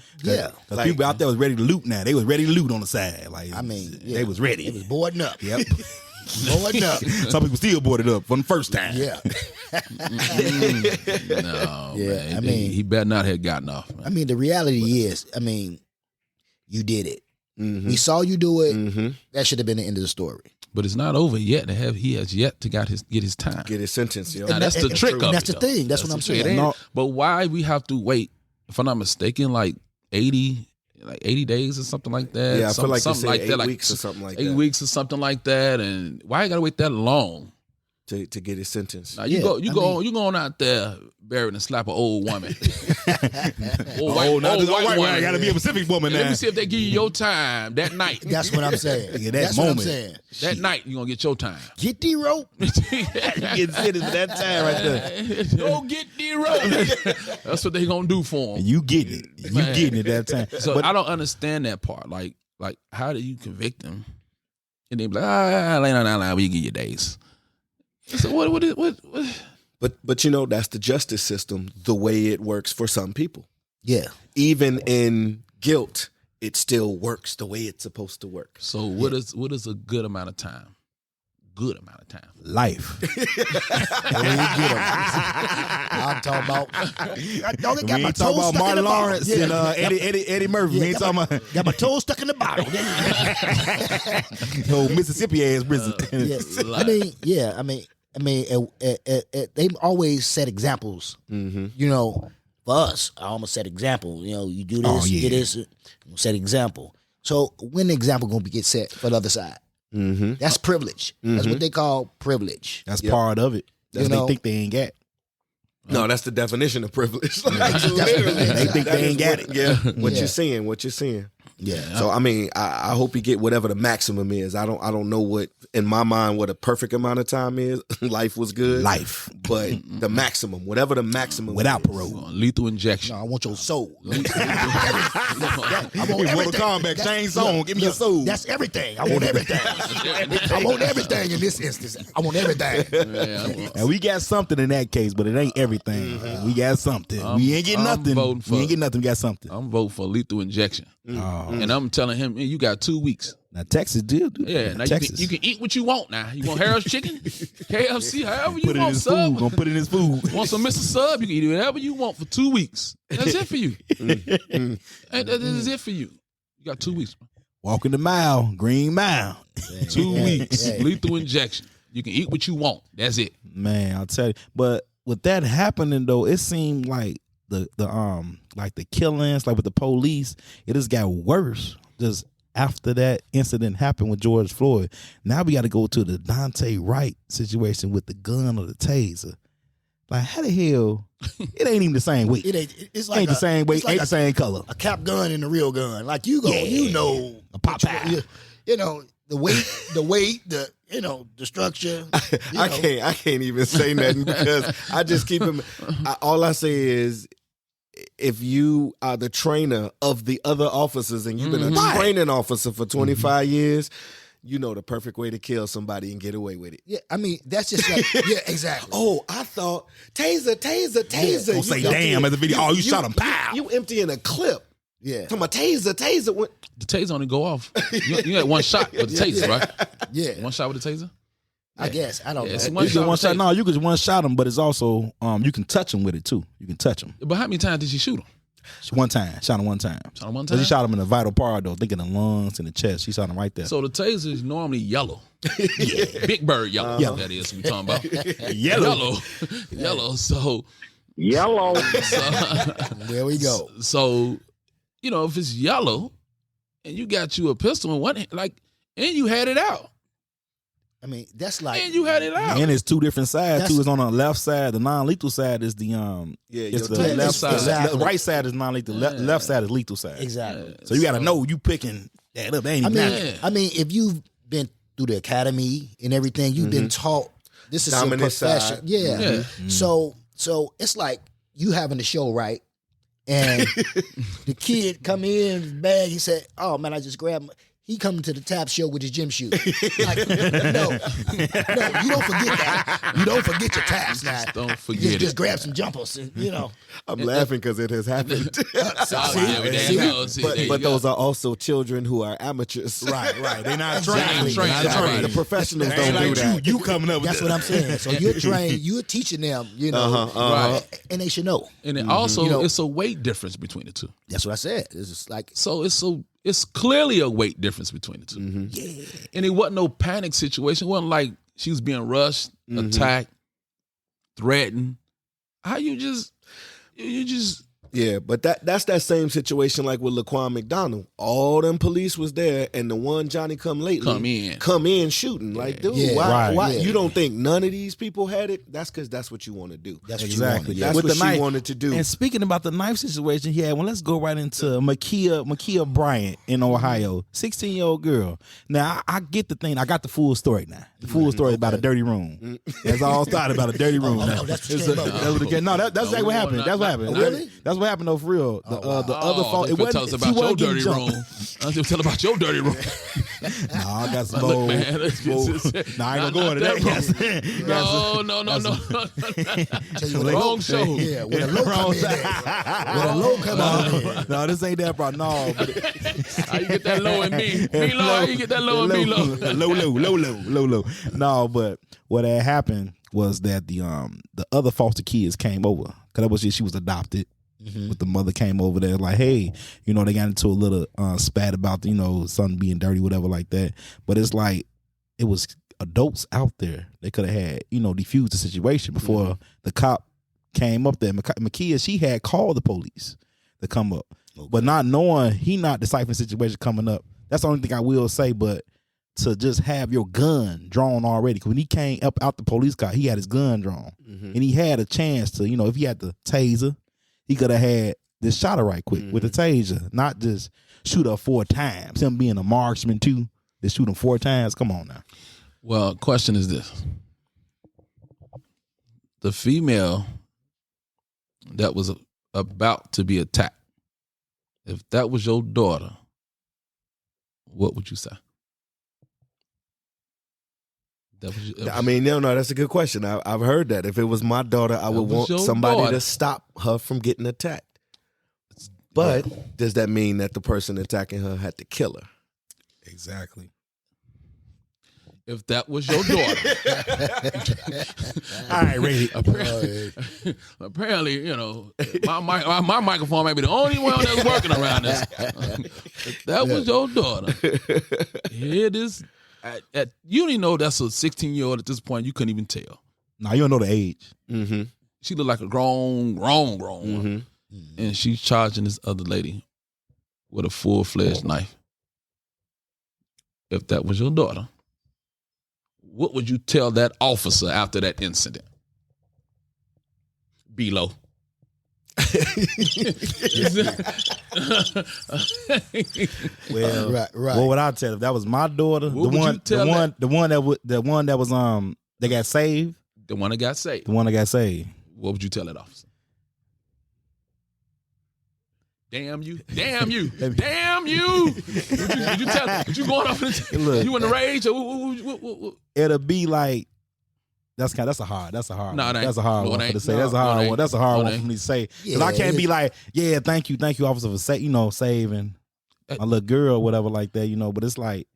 Like, people out there was ready to loot now. They was ready to loot on the side. Like, I mean, they was ready. It was boarding up. Yep. Boarding up. Some people still boarded up from the first time. Yeah. No, yeah, man. I mean, he better not have gotten off, man. I mean, the reality is, I mean, you did it. We saw you do it. That should have been the end of the story. But it's not over yet. He has yet to get his time. Get his sentence. Yo. Now, that's the trick of it. That's the thing. That's what I'm saying. But why we have to wait, if I'm not mistaken, like 80 days or something like that? Yeah, I feel like something they say like 8 that, weeks or something like that. 8 weeks or something like that. And why you got to wait that long? to get his sentence. Now you go on out there, Barrett, and slap an old woman. Old white woman. I gotta be a Pacific woman now. Let me see if they give you your time that night. That's what I'm saying. That's moment. What I'm saying. That night you gonna get your time. Get the rope. You get sentenced for that time right there. Go get the rope. That's what they gonna do for him. And you getting it. You getting it that time. So I don't understand that part. Like how do you convict him? And they be like, we give you days. So what? But you know, that's the justice system, the way it works for some people. Yeah. Even in guilt, it still works the way it's supposed to work. So what is a good amount of time? Good amount of time. Life. I'm talking about. We ain't talking about Martin Lawrence and Eddie Murphy. We ain't talking about. Got my toes stuck in the bottle. No Mississippi ass prison. Yes. I mean, they always set examples. Mm-hmm. You know, for us, I almost set example. You know, you do this, you do this, set example. So when the example gonna get set for the other side? Mm-hmm. That's privilege. Mm-hmm. That's what they call privilege. That's part of it. That's what they think they ain't got. No, that's the definition of privilege. Literally. They think they ain't got it. Yeah, what you're seeing. Yeah. So I mean, I hope he get whatever the maximum is. I don't know what in my mind what a perfect amount of time is. Life was good. Life, but the maximum, whatever the maximum, without is. parole, lethal injection. No, I want your soul. I want Mortal Kombat, Shane Song. Give me your soul. That's everything. I want everything. I want everything in this instance. I want everything. And we got something in that case, but it ain't everything. We got something. We ain't getting nothing. We ain't getting nothing. We got something. I'm voting for lethal injection. And I'm telling him, you got 2 weeks. Now Texas did. Yeah, now Texas. you can eat what you want now. You want Harold's chicken, KFC, however you Put it in want, his sub. food. Gonna put it in his food. Want some Mr. Sub, you can eat whatever you want for 2 weeks. That's it for you. And that is it for you. You got 2 weeks. Walking the mile, Green Mile. 2 weeks, lethal injection. You can eat what you want. That's it. Man, I'll tell you. But with that happening though, it seemed like the killings, like with the police, it just got worse. Just after that incident happened with George Floyd. Now we got to go to the Daunte Wright situation with the gun or the taser. Like, how the hell? It ain't even the same weight. It's like the same weight. Ain't the same color. A cap gun and a real gun. Like you go, you know, a pop out. You know the weight, the structure. I can't even say nothing because I just keep him. All I say is, if you are the trainer of the other officers and you've been a training officer for 25 years, you know the perfect way to kill somebody and get away with it. Yeah, I mean, that's just like, yeah, exactly. Oh, I thought, taser. Yeah. Don't say damn at the video. You shot him, pow. You emptying a clip. Yeah. Talking about taser. The taser only go off. You had one shot with the taser, right? Yeah. One shot with the taser? I guess. I don't know. It's You can one shot. No, you can one shot him, but it's also you can touch him with it too. You can touch him. But how many times did she shoot him? One time. Shot him one time. Shot him one time? She shot him in the vital part though. Think in the lungs and the chest. She shot him right there. So the taser is normally yellow. Yeah. Big bird yellow. That is what we're talking about. Yellow. So yellow. There we go. So, if it's yellow and you got you a pistol in one hand, and you had it out. I mean, that's like, and you had it out. And it's two different sides too. It's on the left side. The non-lethal side is the it's the left side. Exactly. The right side is non-lethal. Left side is lethal side. Exactly. So you got to know you picking that up. Ain't I mean, if you've been through the academy and everything, you've been taught this is Dominant your profession. side. Yeah. Mm-hmm. So it's like you having the show right, and the kid come in his bag. He said, "Oh man, I just grabbed." He coming to the tap show with his gym shoes. Like, no, you don't forget that. You don't forget your taps now. Don't forget just grab some jumpers, and, I'm laughing because it has happened. But those are also children who are amateurs. Right. They're not trained. The professionals don't do that. You coming up with That's what I'm saying. So you're trained, you're teaching them, Right. And they should know. And then also, it's a weight difference between the two. That's what I said. It's just like, so it's clearly a weight difference between the two. Mm-hmm. yeah. And it wasn't no panic situation. It wasn't like she was being rushed, attacked, threatened. How you just Yeah, but that's that same situation like with Laquan McDonald. All them police was there, and the one Johnny come lately come in shooting. Like, dude, why you don't think none of these people had it? That's because that's what you want to do. That's exactly. What that's what she wanted to do. And speaking about the knife situation, let's go right into Makia Bryant in Ohio, 16-year-old girl. Now I get the thing. I got the full story now. The full story about a dirty room. That's all started about a dirty room. That's exactly what happened. That's what happened. Really? That's what happened though, for real. The other fault. It wasn't. Tell us about your dirty room. Tell about your dirty room. I got some old. Man, I ain't gonna go into that. No. Wrong show. Yeah, with a low come in. No, this ain't that, bro. No. How you get that low in me? Me low. How you get that low in me low? Low. No, but what had happened was that the other foster kids came over because that was she was adopted. But the mother came over there like, hey, they got into a little spat about son being dirty, whatever like that. But it's like it was adults out there. They could have had defused the situation before the cop came up there. Makia, she had called the police to come up, but not knowing he not deciphering the situation coming up. That's the only thing I will say. But to just have your gun drawn already, because when he came up out the police car, he had his gun drawn, and he had a chance to if he had the taser. He could have had this shot her right quick with the taser, not just shoot her 4 times. Him being a marksman too, they shoot him 4 times. Come on now. Well, question is this: the female that was about to be attacked, if that was your daughter, what would you say? That's a good question. I've heard that. If it was my daughter, I would want somebody to stop her from getting attacked. But does that mean that the person attacking her had to kill her? Exactly. If that was your daughter. All right, ready. Apparently, my microphone might be the only one that's working around this. If that was your daughter, here it is. You don't even know that's a 16-year-old at this point. You couldn't even tell. Nah, you don't know the age. Mm-hmm. She looked like a grown one. And she's charging this other lady with a full-fledged knife. If that was your daughter, what would you tell that officer after that incident? Below. Well, right. What would I tell if that was my daughter? The one that was that got saved. The one that got saved. The one that got saved. What would you tell that officer? Damn you! Damn you! Damn you! Would you tell? Would you going off? You in the rage? Or, it'll be like. That's a hard one for me to say. That's a hard one. That's a hard one for me to say. Because I can't be like, yeah, thank you, officer, for saving my little girl, or whatever like that. But it's like,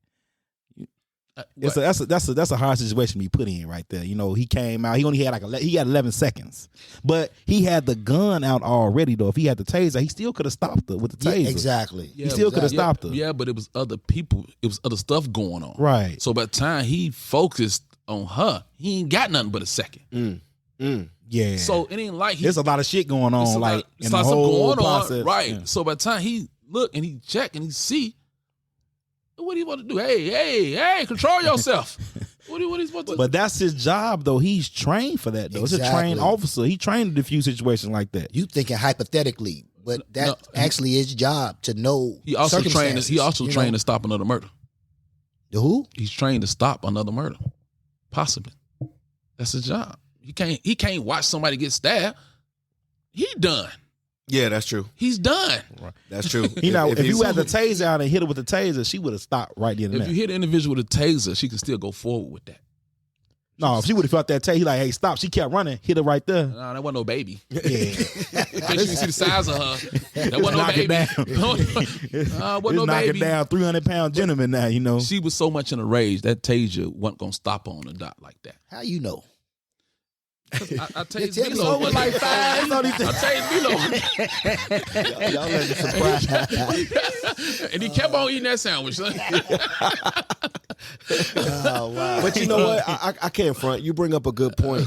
that's a hard situation to be put in right there. He came out. He only had he had 11 seconds, but he had the gun out already. Though, if he had the taser, he still could have stopped her with the taser. Yeah, exactly. He still could have stopped her. Yeah, but it was other people. It was other stuff going on. Right. So by the time he focused on her, he ain't got nothing but a second. Yeah. So it ain't like there's a lot of shit going on, like in the whole process. Right. Yeah. So by the time he look and he check and he see, what do you want to do? Hey, control yourself. What are you supposed to do? But that's his job, though. He's trained for that, though. Exactly. It's a trained officer. He trained to defuse situations like that. You thinking hypothetically, but that actually his job to know. He also trained to stop another murder. The who? He's trained to stop another murder. Possibly. That's his job. He can't watch somebody get stabbed. He done. Yeah, that's true. He's done. Right. That's true. if you had the taser out and hit her with the taser, she would have stopped right then and there. If you hit an individual with a taser, she can still go forward with that. No, if she would have felt that taser, he like, hey, stop. She kept running, hit her right there. No, that wasn't no baby. Yeah. In case you can see the size of her. That wasn't no baby. Wasn't no baby. Knocking down 300-pound gentleman now, She was so much in a rage, that taser wasn't going to stop her on the dot like that. How you know? I tased Milo. Like 5. I tased Milo. Y'all let me surprise. And he kept on eating that sandwich. Oh, wow. But you know what? I can't front. You bring up a good point.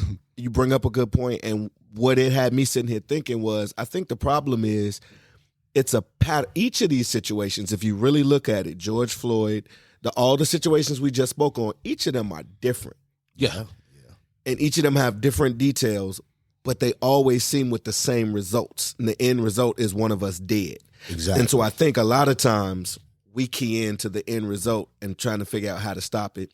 And what it had me sitting here thinking was, I think the problem is it's a pattern. Each of these situations, if you really look at it, George Floyd, all the situations we just spoke on, each of them are different. Yeah. And each of them have different details, but they always seem with the same results. And the end result is one of us dead. Exactly. And so I think a lot of times we key into the end result and trying to figure out how to stop it.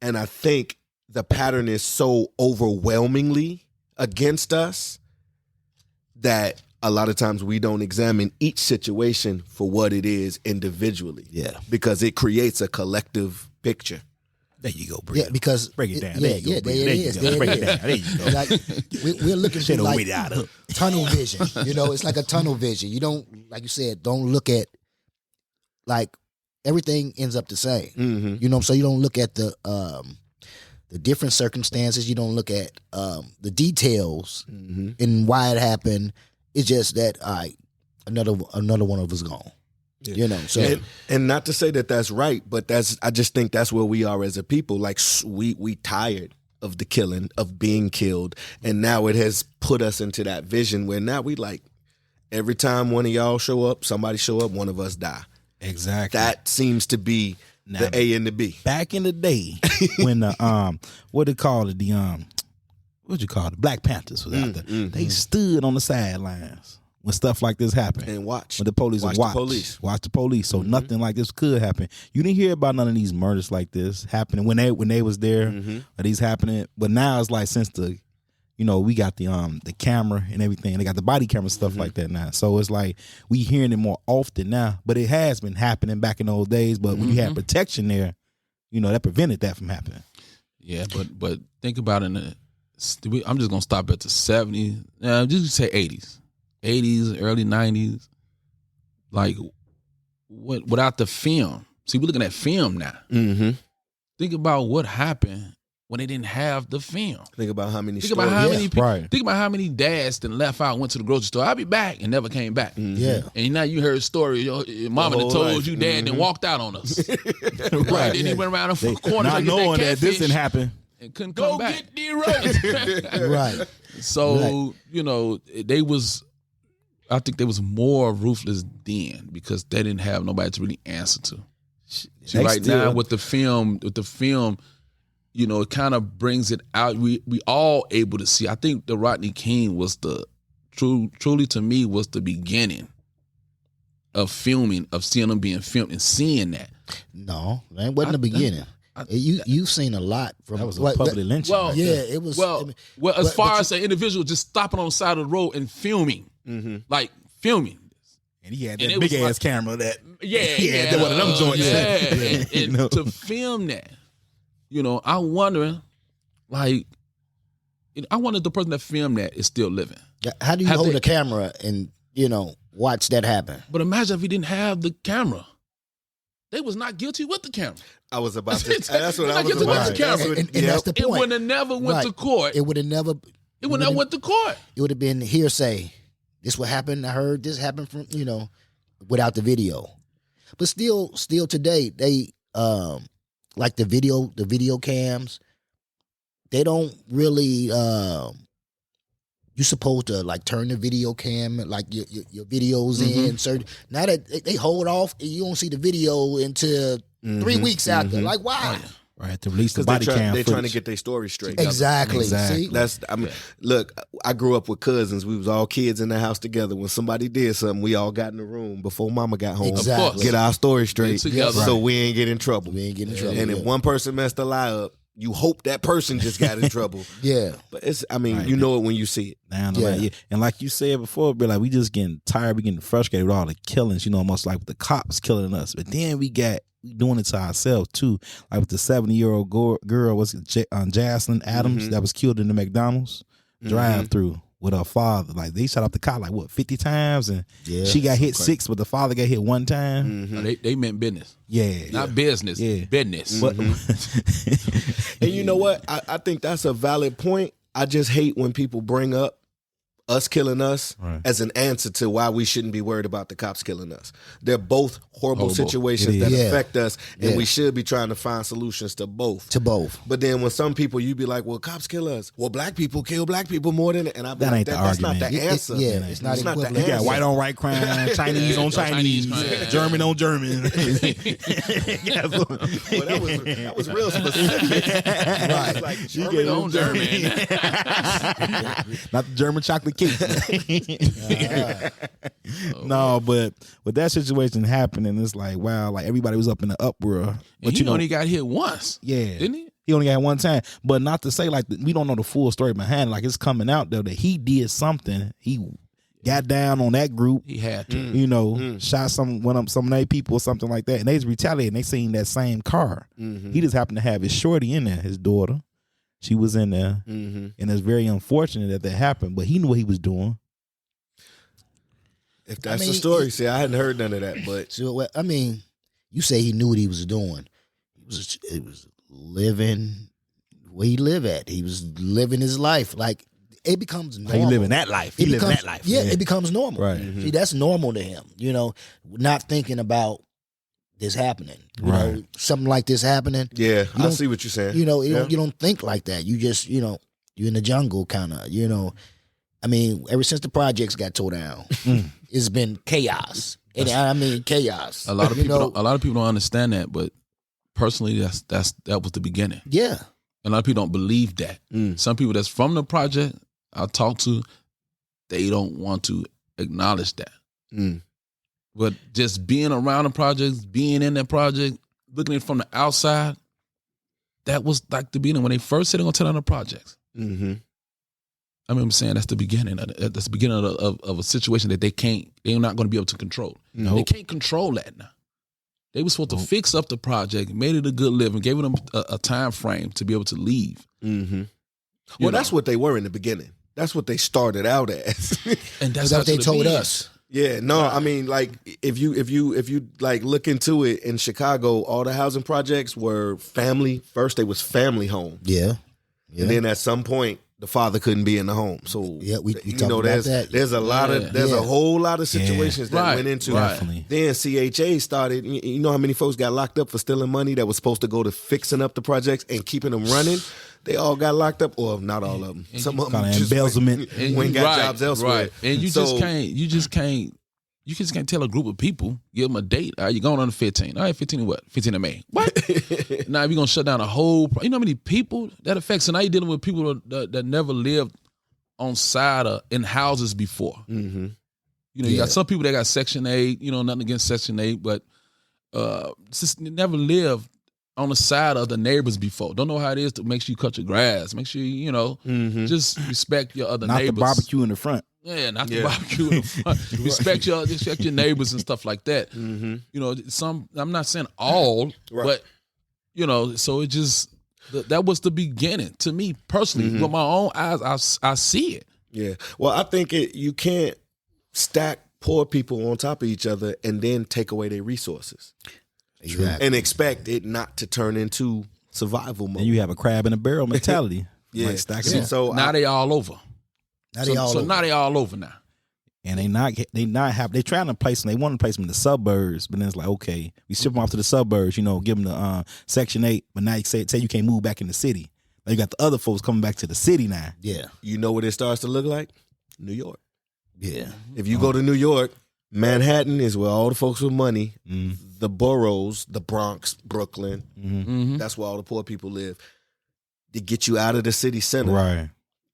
And I think the pattern is so overwhelmingly against us that a lot of times we don't examine each situation for what it is individually. Yeah. Because it creates a collective picture. There you go, Bril. Yeah, because break it down. Yeah, there it is. Break it down. There you go. Like we're looking through like out of tunnel vision. It's like a tunnel vision. You don't, like you said, don't look at like everything ends up the same. Mm-hmm. So you don't look at the different circumstances. You don't look at the details and why it happened. It's just that another one of us gone. Yeah. So and not to say that that's right, but I just think that's where we are as a people. Like we tired of the killing, of being killed, and now it has put us into that vision where now we like every time one of y'all show up, somebody show up, one of us die. Exactly. That seems to be the A and the B. Back in the day when the what they call it, the Black Panthers was out there. They stood on the sidelines when stuff like this happened And watch. when the police Watch watch the police. watch the police, so nothing like this could happen. You didn't hear about none of these murders like this happening when they was there, or these happening. But now it's like since we got the camera and everything, they got the body camera stuff like that now. So it's like we hearing it more often now, but it has been happening back in those days. But when you had protection there, that prevented that from happening. Yeah, but think about it. I'm just gonna stop at the 70s. Just say 80s, early 90s. Like without the film. See, we're looking at film now. Mm-hmm. Think about what happened when they didn't have the film. Think about how many. Think about how many people. right. Think about how many dads that left out, went to the grocery store. I'll be back, and never came back. yeah. And now you heard a story. Your mama that whole told life. you dad and walked out on us. Right? Then he went around the corner Not to get knowing that that this catfish didn't happen. and couldn't come back. Go get the roast. Right. So they was. I think they was more ruthless then because they didn't have nobody to really answer to. See, right now with the film, it kind of brings it out. We all able to see. I think the Rodney King was truly to me was the beginning of filming, of seeing them being filmed and seeing that. No, that wasn't the beginning. You've seen a lot from That was a public lynching. Well, yeah, it was. As far as an individual just stopping on the side of the road and filming, like filming. And he had And that it big was ass like- camera that Yeah, one of them joints. Yeah, and You know? to film that, I'm wondering, like, I wonder if the person that filmed that is still living. How do you hold a camera and watch that happen? But imagine if he didn't have the camera. They was not guilty with the camera. I was about to. That's what You're I not was getting about to to. watch the That's what- And that's the It point. would have never went Right. to court. It would have never. It would never went to court. It would have been hearsay. This what happened. I heard this happened from without the video. But still today they like the video cams. They don't really. You supposed to like turn the video cam like your videos in. Certain now that they hold off, you don't see the video until 3 weeks after. Like why? Right, to release the Because body cam they're trying to footage. get their story straight. Exactly. Exactly. See? Look, I grew up with cousins. We was all kids in the house together. When somebody did something, we all got in the room before mama got home. Exactly. Get our story straight together. so we ain't get in trouble. We ain't getting in trouble. And if one person messed a lie up, you hope that person just got in trouble. Yeah. But you Right. know it when you see it. Down the line. Yeah. And like you said before, but like we just getting tired, we getting frustrated with all the killings, almost like with the cops killing us. But then we doing it to ourselves too. Like with the 70-year-old girl, was it Jaslyn Adams that was killed in the McDonald's drive-through with her father. Like they shot up the car 50 times, and she got hit 6, but the father got hit 1 time. No, they meant business. Yeah. Not business. Yeah. Business. But, And you know what? I think that's a valid point. I just hate when people bring up us killing us as an answer to why we shouldn't be worried about the cops killing us. They're both horrible situations that affect us, and we should be trying to find solutions to both. But then when some people, you be like, well, cops kill us. Well, black people kill black people more than, and I be that like, ain't the that's argument. not the answer. It's not the equivalent. You got white on white crime, Chinese on Chinese, German on German. Well, that was real specific. Right. Like German on German. Not the German chocolate cake. No, but with that situation happening, it's like, wow, like everybody was up in the uproar. But you only got hit once. Yeah. Didn't he? He only got hit one time. But not to say like we don't know the full story behind it. Like it's coming out though that he did something. He got down on that group. He had to. Shot some of their people or something like that. And they just retaliated and they seen that same car. He just happened to have his shorty in there, his daughter. She was in there. And it's very unfortunate that happened. But he knew what he was doing. If that's the story, see, I hadn't heard none of that. But so, I mean, you say he knew what he was doing. He was living where he live at. He was living his life. Like it becomes normal. He living that life. He living that life. Yeah, it becomes normal. Right. See, that's normal to him. Not thinking about this happening. You know, something like this happening. Yeah, I see what you're saying. You don't think like that. You just, you're in the jungle kind of, I mean, ever since the projects got tore down, it's been chaos. And I mean chaos. A lot of people don't understand that, but personally that was the beginning. Yeah. And a lot of people don't believe that. Some people that's from the project I talk to, they don't want to acknowledge that. But just being around the projects, being in that project, looking at it from the outside, that was like the beginning. When they first said they're going to tear down the projects. I remember saying that's the beginning. That's the beginning of a situation that they're not going to be able to control. Nope. They can't control that now. They were supposed to fix up the project, made it a good living, gave them a time frame to be able to leave. Well, that's what they were in the beginning. That's what they started out as. And that's what they told us. Yeah, no, I mean, like if you like look into it in Chicago, all the housing projects were family. First, they was family home. Yeah. And then at some point, the father couldn't be in the home. So we talked about that. There's a whole lot of situations that went into Definitely. Then CHA started. You know how many folks got locked up for stealing money that was supposed to go to fixing up the projects and keeping them running? They all got locked up, or not all of them. Some of them just embezzlement. went and got jobs elsewhere. Right. And you just can't tell a group of people, give them a date. All right, you're going on the 15th. All right, 15th of what? 15th of May. What? Now you're going to shut down a whole, you know how many people that affects? So now you're dealing with people that never lived on side or in houses before. You got some people that got Section 8, nothing against Section 8, but just never lived on the side of the neighbors before. Don't know how it is to make sure you cut your grass. Make sure just respect your other neighbors. Not the barbecue in the front. Yeah, not the barbecue in the front. Respect your neighbors and stuff like that. Some, I'm not saying all, but so it just that was the beginning to me personally. With my own eyes, I see it. Yeah. Well, I think you can't stack poor people on top of each other and then take away their resources. Exactly. And expect it not to turn into survival mode. And you have a crab in a barrel mentality. Yeah. Like stack it up. So now they all over. Now they all over now. And they trying to place them. They want to place them in the suburbs, but then it's like, okay, we ship them off to the suburbs, give them the Section 8, but now you say you can't move back in the city. Now you got the other folks coming back to the city now. Yeah. You know what it starts to look like? New York. Yeah. If you go to New York, Manhattan is where all the folks with money, the boroughs, the Bronx, Brooklyn, that's where all the poor people live. To get you out of the city center. Right.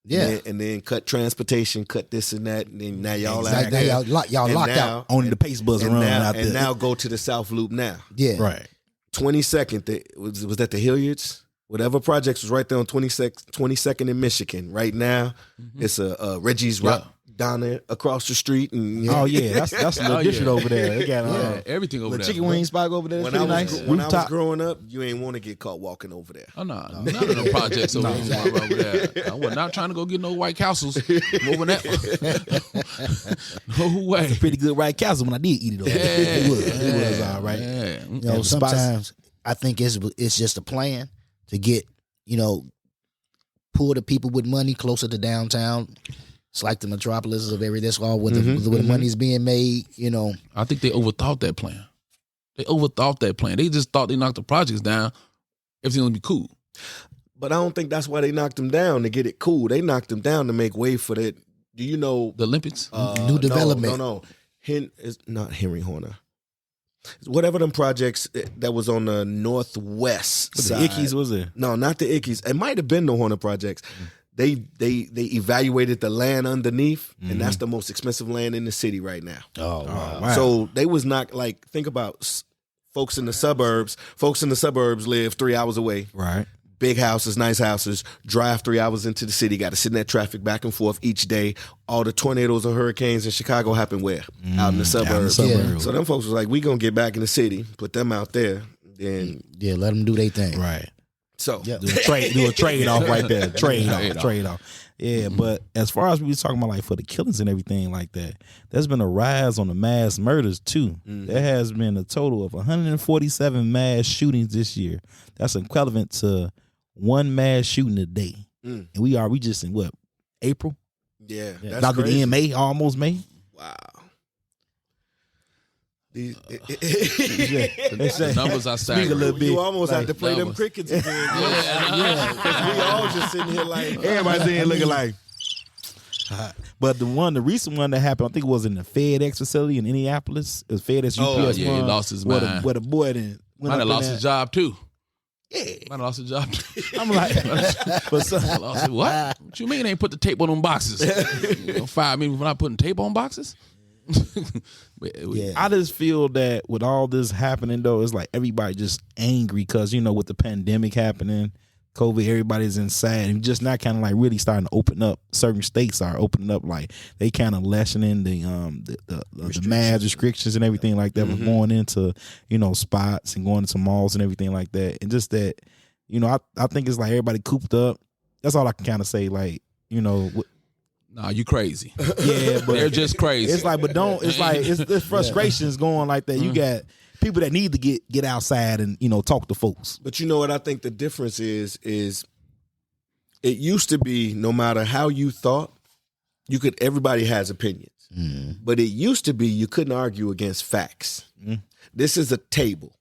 Yeah. And then cut transportation, cut this and that, and then now y'all out there. there. Y'all locked out. Only the pace buzz around out there. And now go to the South Loop now. Yeah. Right. 22nd, was that the Hilliards? Whatever projects was right there on 22nd in Michigan. Right now, it's a Reggie's Rock down there across the street. And that's a little district over there. They got everything over the there. chicken wing spot over there. When I was growing up, you ain't want to get caught walking over there. Oh, no. None of them projects over there. I was not trying to go get no White Castles. Moving that. No way. It's a pretty good White Castle when I did eat it over there. It was all right. Yeah. Sometimes I think it's just a plan to get, pull the people with money closer to downtown It's like the metropolis of every. That's all where the money's being made. You know, I think they overthought that plan. They just thought they knocked the projects down. Everything would be cool. But I don't think that's why they knocked them down to get it cool. They knocked them down to make way for that. Do you know the Olympics? New development. No. It's not Henry Horner. Whatever them projects that was on the northwest side. The Ickies was it? No, not the Ickies. It might have been the Horner projects. They evaluated the land underneath, and that's the most expensive land in the city right now. Oh, wow. So they was not like, think about folks in the suburbs. Folks in the suburbs live 3 hours away. Right. Big houses, nice houses, drive 3 hours into the city, got to sit in that traffic back and forth each day. All the tornadoes and hurricanes in Chicago happen where? Out in the suburbs. Yeah. So them folks was like, we going to get back in the city, put them out there. Then let them do their thing. Right. So do a trade off right there. Trade off. Yeah, but as far as we was talking about like for the killings and everything like that, there's been a rise on the mass murders too. There has been a total of 147 mass shootings this year. That's equivalent to one mass shooting a day. And we just in what, April? Yeah. About to be in May, almost May. Wow. The numbers are staggering. A little bit. You almost have to play them crickets again. We all just sitting here like everybody's in looking like. But the recent one that happened, I think it was in the FedEx facility in Indianapolis. It was FedEx UPS. He lost his mind. Where the boy then might have lost his job too. Yeah, might have lost his job too. I'm like, what? What you mean they ain't put the tape on them boxes? You know, 5 minutes when I putting tape on boxes. I just feel that with all this happening though, it's like everybody just angry because with the pandemic happening, COVID, everybody's inside and just not kind of like really starting to open up. Certain states are opening up, like they kind of lessening the mask restrictions and everything like that. But going into spots and going into malls and everything like that, and just that I think it's like everybody cooped up. That's all I can kind of say. Like Nah, you crazy. Yeah, but they're just crazy. It's like, but don't. It's like it's frustrations going like that. You got people that need to get outside and talk to folks. But you know what I think the difference is it used to be no matter how you thought, everybody has opinions. But it used to be you couldn't argue against facts. This is a table.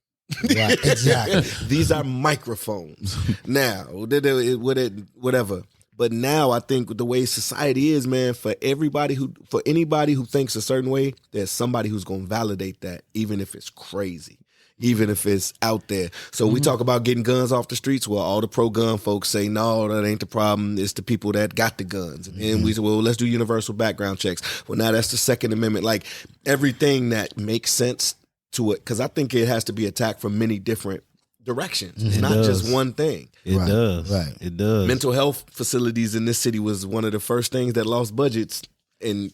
Right, exactly. These are microphones. Now, whatever. But now I think the way society is, man, for anybody who thinks a certain way, there's somebody who's going to validate that, even if it's crazy, even if it's out there. So we talk about getting guns off the streets. Well, all the pro-gun folks say, no, that ain't the problem. It's the people that got the guns. And we say, well, let's do universal background checks. Well, now that's the Second Amendment. Like everything that makes sense to it, because I think it has to be attacked from many different directions. It's not just one thing. It does. Right. It does. Mental health facilities in this city was one of the first things that lost budgets. And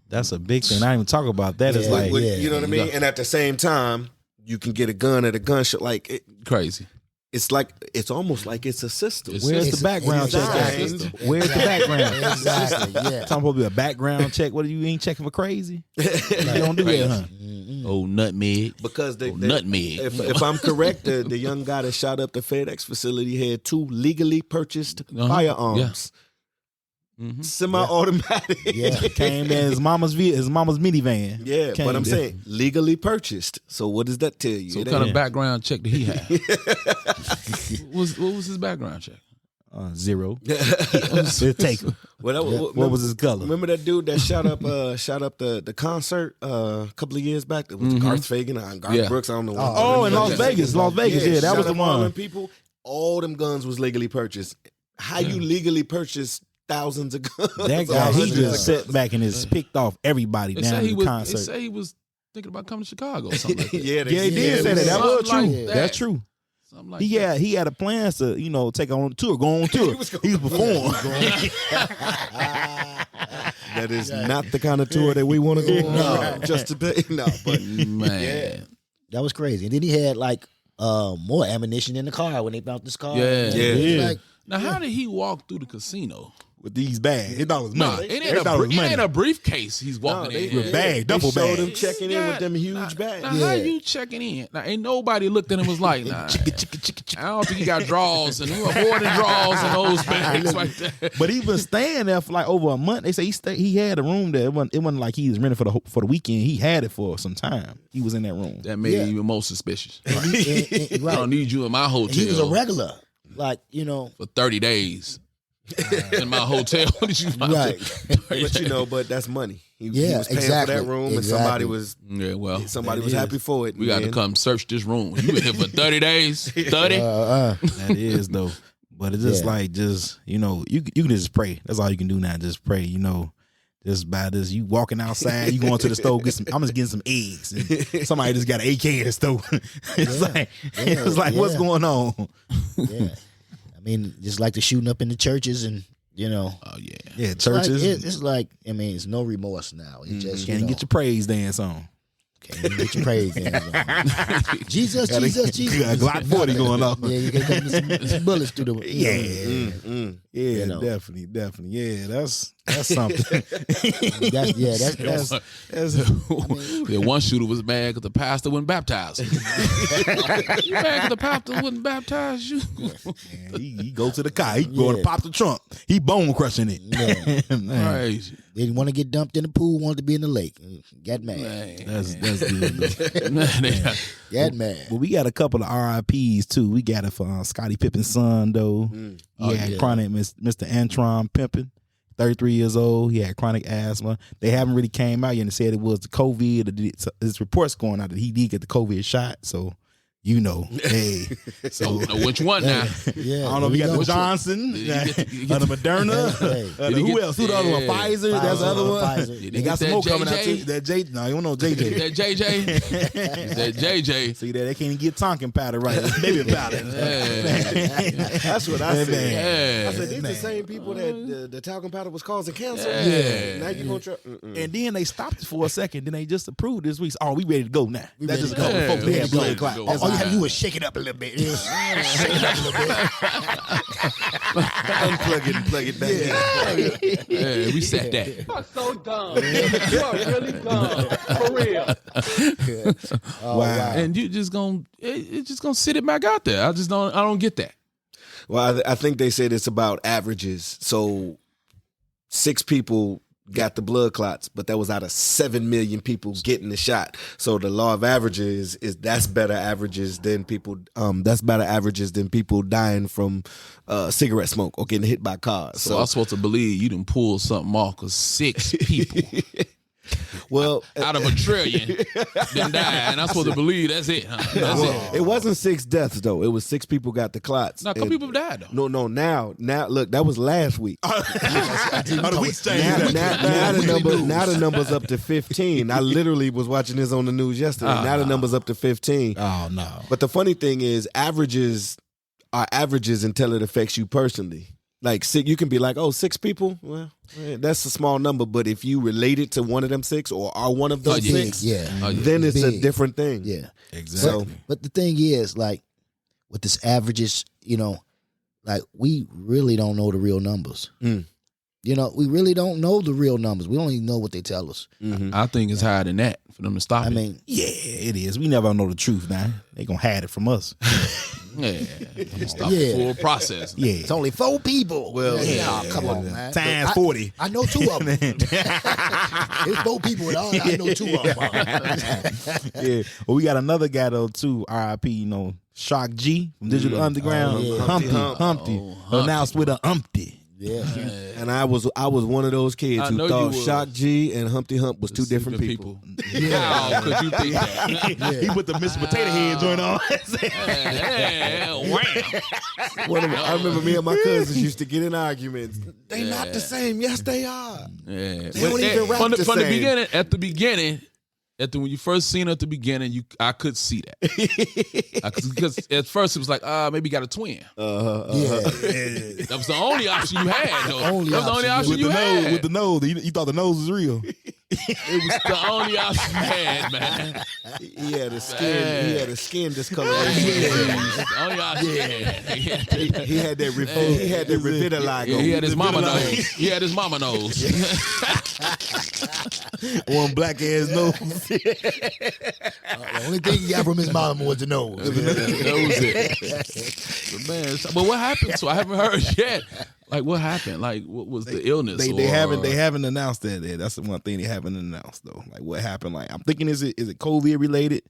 that's a big thing. I didn't even talk about that. It's like, you know what I mean? And at the same time, you can get a gun at a gun shop. Like crazy. It's almost like it's a system. Where's the background check? Where's the background? Exactly. Yeah. Talking about a background check. What, you ain't checking for crazy? You don't do that, huh? Oh, nutmeg. Because nutmeg. If I'm correct, the young guy that shot up the FedEx facility had 2 legally purchased firearms. Semi-automatic. Yeah. Came in his mama's minivan. Yeah, but I'm saying legally purchased. So what does that tell you? So what kind of background check did he have? What was his background check? 0. Take him. What was his color? Remember that dude that shot up the concert a couple of years back? It was Garth Fagan and Garth Brooks. I don't know. In Las Vegas. Yeah, that was the one. People, all them guns was legally purchased. How you legally purchase thousands of guns? That guy, he just sat back and just picked off everybody down in the concert. They say he was thinking about coming to Chicago or something like that. He did say that. That was true. Like that. That's true. Like he had a plan to take on tour, go on tour. He was performing. That is not the kind of tour that we want to go on. No. Just to pay. No, but man, that was crazy. And then he had like more ammunition in the car when they found this car. Yeah. Like, now, how did he walk through the casino? with these bags. They thought it was money. It ain't a briefcase he's walking in. With bags, duffel bags. Them checking in with them huge bags. Now, how you checking in? Now, ain't nobody looked at him and was like, nah, I don't think he got drawers and more than drawers in those bags like that. But he was staying there for like over a month. They say he had a room there. It wasn't like he was renting for the weekend. He had it for some time. He was in that room. That made it even more suspicious. Right. I don't need you in my hotel. He was a regular, like, you know, for 30 days. In my hotel. Right. But that's money. He was paying exactly. for that room, and somebody was happy for it. We got to come search this room. You been here for 30 days? 30? That is though. But it's just like you can just pray. That's all you can do now. Just pray. Just by this, you walking outside, you going to the store, I'm just getting some eggs. And somebody just got an AK in the store. It's like what's going on? Yeah. I mean, just like the shooting up in the churches and, Oh, yeah. Yeah, churches. It's like, I mean, it's no remorse now. It's just, Can't get your praise dance on. Can't get your praise dance on. Jesus. Got a Glock 40 going off. Yeah, you get some bullets through the... Yeah, definitely. Yeah, that's something. That's one shooter was mad because the pastor wouldn't baptize him. You mad because the pastor wouldn't baptize you? Man, he go to the car. He going to pop the trunk. He bone crushing it. Crazy. They didn't want to get dumped in the pool, wanted to be in the lake. Got mad. That's good. Got mad. But we got a couple of RIPs too. We got it for Scottie Pippen's son though. He had chronic, Mr. Antron Pimpin, 33 years old. He had chronic asthma. They haven't really came out yet and said it was the COVID. There's reports going out that he did get the COVID shot. So, hey. So which one now? Yeah, I don't know if he got the Johnson, the Moderna. Who else? Who the other one? Pfizer. That's the other one. They got some more coming out too. That J. No, you don't know JJ. That JJ. That JJ. See that they can't even get Tonkin powder right. It's baby powder. That's what I said. Yeah. I said these the same people that the talcum powder was causing cancer. Yeah. Now you gonna try. And then they stopped it for a second. Then they just approved this week. Oh, we ready to go now. That's just go. go. Folks, they had blood clot. All you had to do was shake it up a little bit. Shake it up a little bit. Unplug it and plug it back in. Yeah, we said that. You're so dumb. You are really dumb. For real. Wow. And you just gonna sit it back out there. I don't get that. Well, I think they said it's about averages. So 6 people got the blood clots, but that was out of 7 million people getting the shot. So the law of averages is that's better averages than people. That's better averages than people dying from cigarette smoke or getting hit by cars. So I'm supposed to believe you done pulled something off because 6 people. Well, out of a trillion then died, and I'm supposed to believe that's it. Huh? That's it. It wasn't 6 deaths though. It was 6 people got the clots. No, a couple people died though. No. Now, look, that was last week. Now the number's up to 15. I literally was watching this on the news yesterday. Now the number's up to 15. Oh no! But the funny thing is, averages are averages until it affects you personally. Like you can be like, 6 people. Well, that's a small number. But if you relate it to one of them 6 or are one of those 6, then it's a different thing. Yeah, exactly. But the thing is, like with this averages, like we really don't know the real numbers. We really don't know the real numbers. We only know what they tell us. Mm-hmm. I think it's higher than that for them to stop it. I mean, yeah, it is. We never know the truth now. They gonna hide it from us. Yeah, stop the full process. Yeah, it's only 4 people. Well, come on, man. Times 40. I know 2 of them. It's 4 people, and I know 2 of them. Yeah. Well, we got another guy though too. R.I.P. Shock G from Digital Underground. Humpty. Announced with a Humpty. Yeah, and I was one of those kids who thought Shock G and Humpty Hump was 2 different people. How could you think that? He put the Mr. Potato Head joint on. I remember me and my cousins used to get in arguments. They not the same. Yes, they are. Yeah. They don't even rap the from same. the beginning, when you first seen it at the beginning, I could see that. Because at first it was like, maybe got a twin. That was the only option you had, though. That was the only option you had. With the nose. You thought the nose was real. It was the only option you had, man. He had a skin. He had a skin discoloration. The only option you had. He had that. He had that revitiligo. Yeah, he had his mama nose. He had his mama nose. One black ass nose. The only thing he got from his mama was the nose. That was it. But man, but what happened? So I haven't heard yet. Like, what happened? Like, what was the illness? They haven't announced that. That's the one thing they haven't announced though. Like, what happened? Like, I'm thinking, is it COVID related?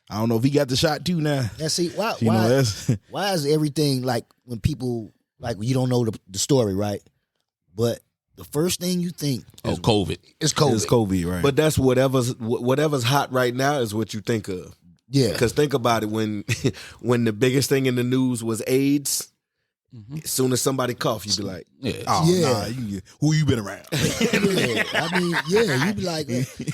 I don't know if he got the shot too now. Yeah, see, why is everything like when people like you don't know the story, right? But the first thing you think is COVID. It's COVID. It's COVID, right? But that's whatever's hot right now is what you think of. Yeah. Because think about it, when the biggest thing in the news was AIDS. As soon as somebody cough, you'd be like, Nah, who you been around? Yeah. I mean, yeah, you be like,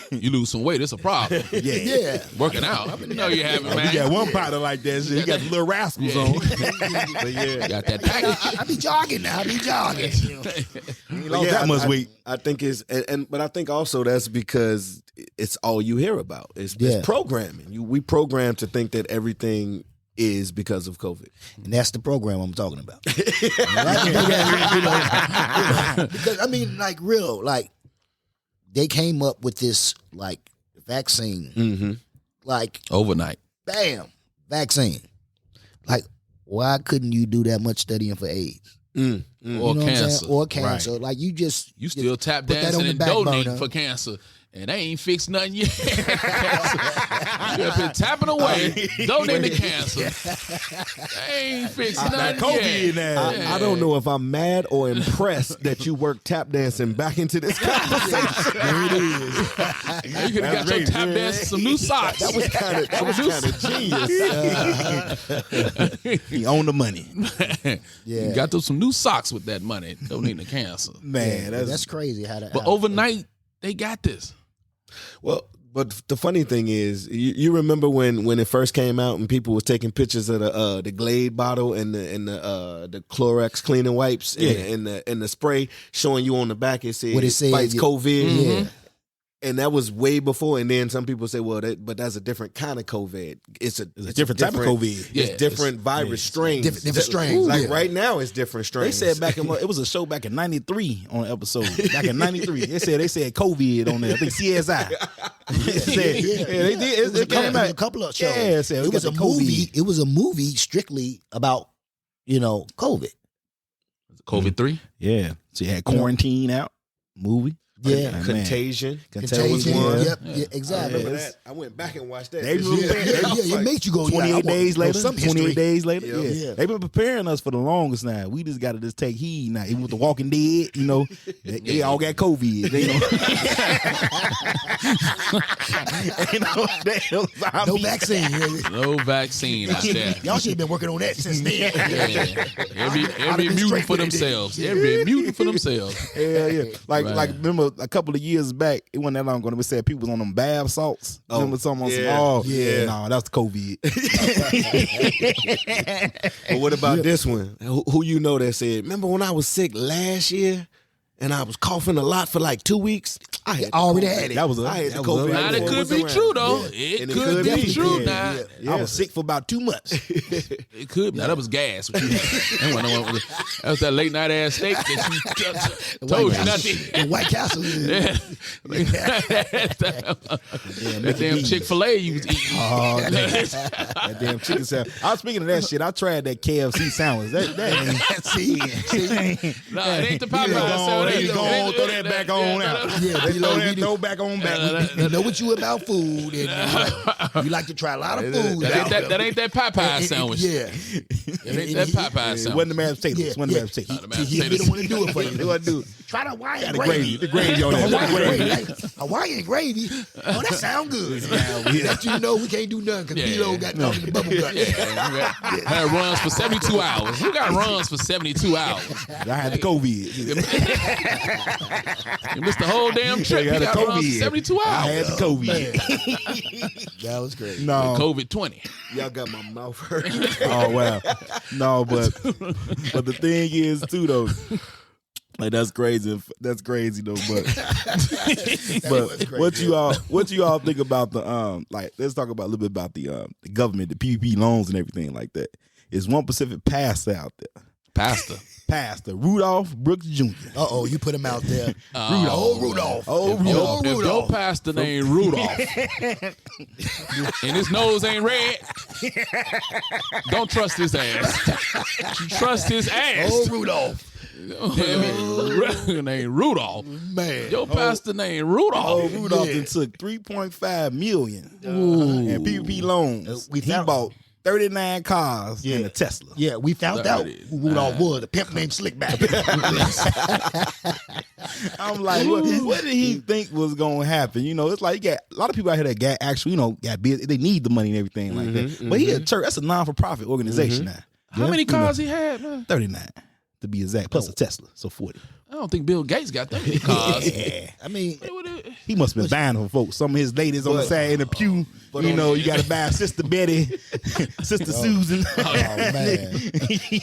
You lose some weight, it's a problem. yeah. Working out. I know you haven't, man. You got one partner like that shit. You got the little rascals on. but yeah. Got that package. I be jogging now. I be jogging. You lost that much weight. I think it's, but I think also that's because it's all you hear about. It's programming. We program to think that everything is because of COVID. And that's the program I'm talking about. Because I mean, like real, like they came up with this like vaccine, like overnight. Bam, vaccine. Like, why couldn't you do that much studying for AIDS? Or cancer. Or cancer. Right. Like you still tap put that dancing on the and back donating burner. for cancer. And they ain't fixed nothing yet. You have been tapping away, donating to cancer. They ain't fixed nothing yet. I don't know if I'm mad or impressed that you work tap dancing back into this conversation. There it is. You could have got your tap dancing some new socks. That was kind of genius. He owned the money. You got some new socks with that money, donating to cancer. Man, that's crazy. But overnight, they got this. Well, but the funny thing is, you remember when it first came out and people was taking pictures of the Glade bottle and the Clorox cleaning wipes and the spray showing you on the back it said fights COVID. Yeah. And that was way before. And then some people say, well, but that's a different kind of COVID. It's a different type of COVID. It's different virus strains. Different strains. Like right now, it's different strains. They said it was a show back in '93 on an episode. Back in '93, they said COVID on there. I think CSI. They did. It came out a couple of shows. Yeah, it was a movie. It was a movie strictly about COVID. COVID 3? Yeah. So you had Quarantine out movie. Yeah, Contagion. Was one. Yep. Yeah, exactly. I went back and watched that. It makes you go 28 days later. 28 days later. Yeah. They've been preparing us for the longest now. We just got to just take heed now. Even with the Walking Dead, they all got COVID. No vaccine. No vaccine out there. Y'all should have been working on that since then. Every mutant for themselves. Every mutant for themselves. Yeah. Like remember a couple of years back, it wasn't that long ago, we said people was on them bath salts. Remember something on no, that's the COVID. But what about this one? Who you know that said, remember when I was sick last year and I was coughing a lot for like 2 weeks? I already had it. I had the COVID. Now, it could be true, though. It could be true now. I was sick for about 2 months. It could. Now, that was gas. What you had. That was that late night ass steak that you told you nothing. The White Castle. That damn Chick-fil-A you was eating. Oh, that damn chicken sandwich. I was speaking of that shit. I tried that KFC sandwich. That see. No, it ain't the Popeye sandwich. They go on, throw that back on out. Yeah, throw back on back. You know what you about food, and you like to try a lot of food. That ain't that Popeye sandwich. Yeah, it ain't that Popeye sandwich. It wasn't the mashed potatoes. Wasn't the mashed potatoes. He don't want to do it for you. What do? Try the Hawaiian gravy. The gravy on that. Hawaiian gravy. Oh, that sound good. That you know we can't do nothing because D-Lo got caught in the bubble gut. Had runs for 72 hours. Who got runs for 72 hours? I had the COVID. You missed the whole damn trip. You got runs for 72 hours. I had the COVID. That was great. No. COVID 20. Y'all got my mouth hurt. Oh, wow. No, but the thing is, too, though, Like that's crazy. That's crazy though. But crazy. what you all think about the like? Let's talk about a little bit about the government, the PPP loans and everything like that. Is one Pacific pastor out there? Pastor Rudolph Brooks Jr. You put him out there. Rudolph. If your pastor named Rudolph and his nose ain't red, don't trust his ass. Trust his ass. Rudolph. Damn it. Named Rudolph. Man. Your pastor named Rudolph. Rudolph then took $3.5 million and PPP loans. He bought 39 cars in a Tesla. Yeah, we found out who Rudolph was. A pimp named Slickback. I'm like, what did he think was going to happen? You know, it's like you got a lot of people out here that got actually, got business. They need the money and everything like that. But he a church. That's a non-for-profit organization now. How many cars he had, man? 39 to be exact, plus a Tesla, so 40. I don't think Bill Gates got that many cars. Yeah, I mean, he must have been buying them folks. Some of his ladies on the side in the pew. You know, you got to buy Sister Betty, Sister Susan.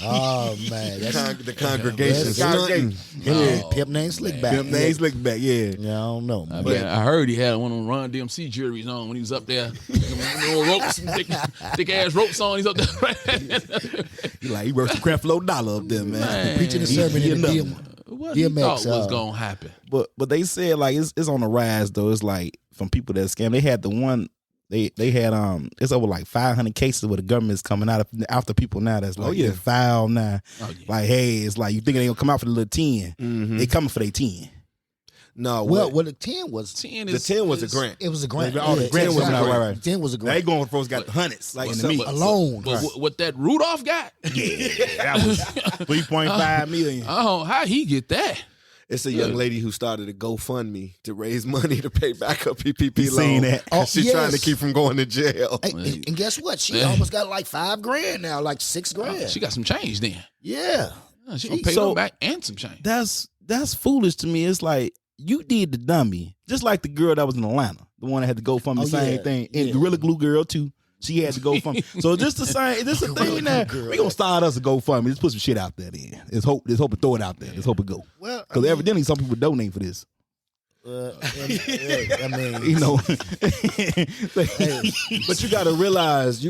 Oh man, that's the congregation. Pimp named Slickback. Pimp named Slickback. Yeah, I don't know. I heard he had one of them Run DMC juries on when he was up there. Ropes, thick ass ropes on. He's up there. He worked some Creflo Dollar up there, man. Preaching a sermon in the What he thought was gonna happen. But they said like it's on the rise though. It's like from people that scam. They had the one. They had it's over like 500 cases where the government's coming out after people now that's like foul now. Like hey, it's like you think they gonna come out for the little 10? They coming for their 10. No, well, the 10 was 10 the 10 was a grant. It was a grant. All the grants was right. 10 was a grant. They going for folks got the hundreds like in the meat alone. But what that Rudolph got? Yeah, that was 3.5 million. Oh, how he get that? It's a young lady who started a GoFundMe to raise money to pay back her PPP loan. Seen that? She's trying to keep from going to jail. And guess what? She almost got like $5,000 now, like $6,000. She got some change then. Yeah, she gonna pay them back and some change. That's foolish to me. It's like you did the dummy, just like the girl that was in Atlanta, the one that had to go from the same thing, and Gorilla Glue girl too. She had to go from. So just the same. This the thing now. We gonna start us a GoFundMe. Just put some shit out there. Then let's hope to throw it out there. Let's hope it go. Well, because evidently some people donate for this. I mean, you know. But you gotta realize.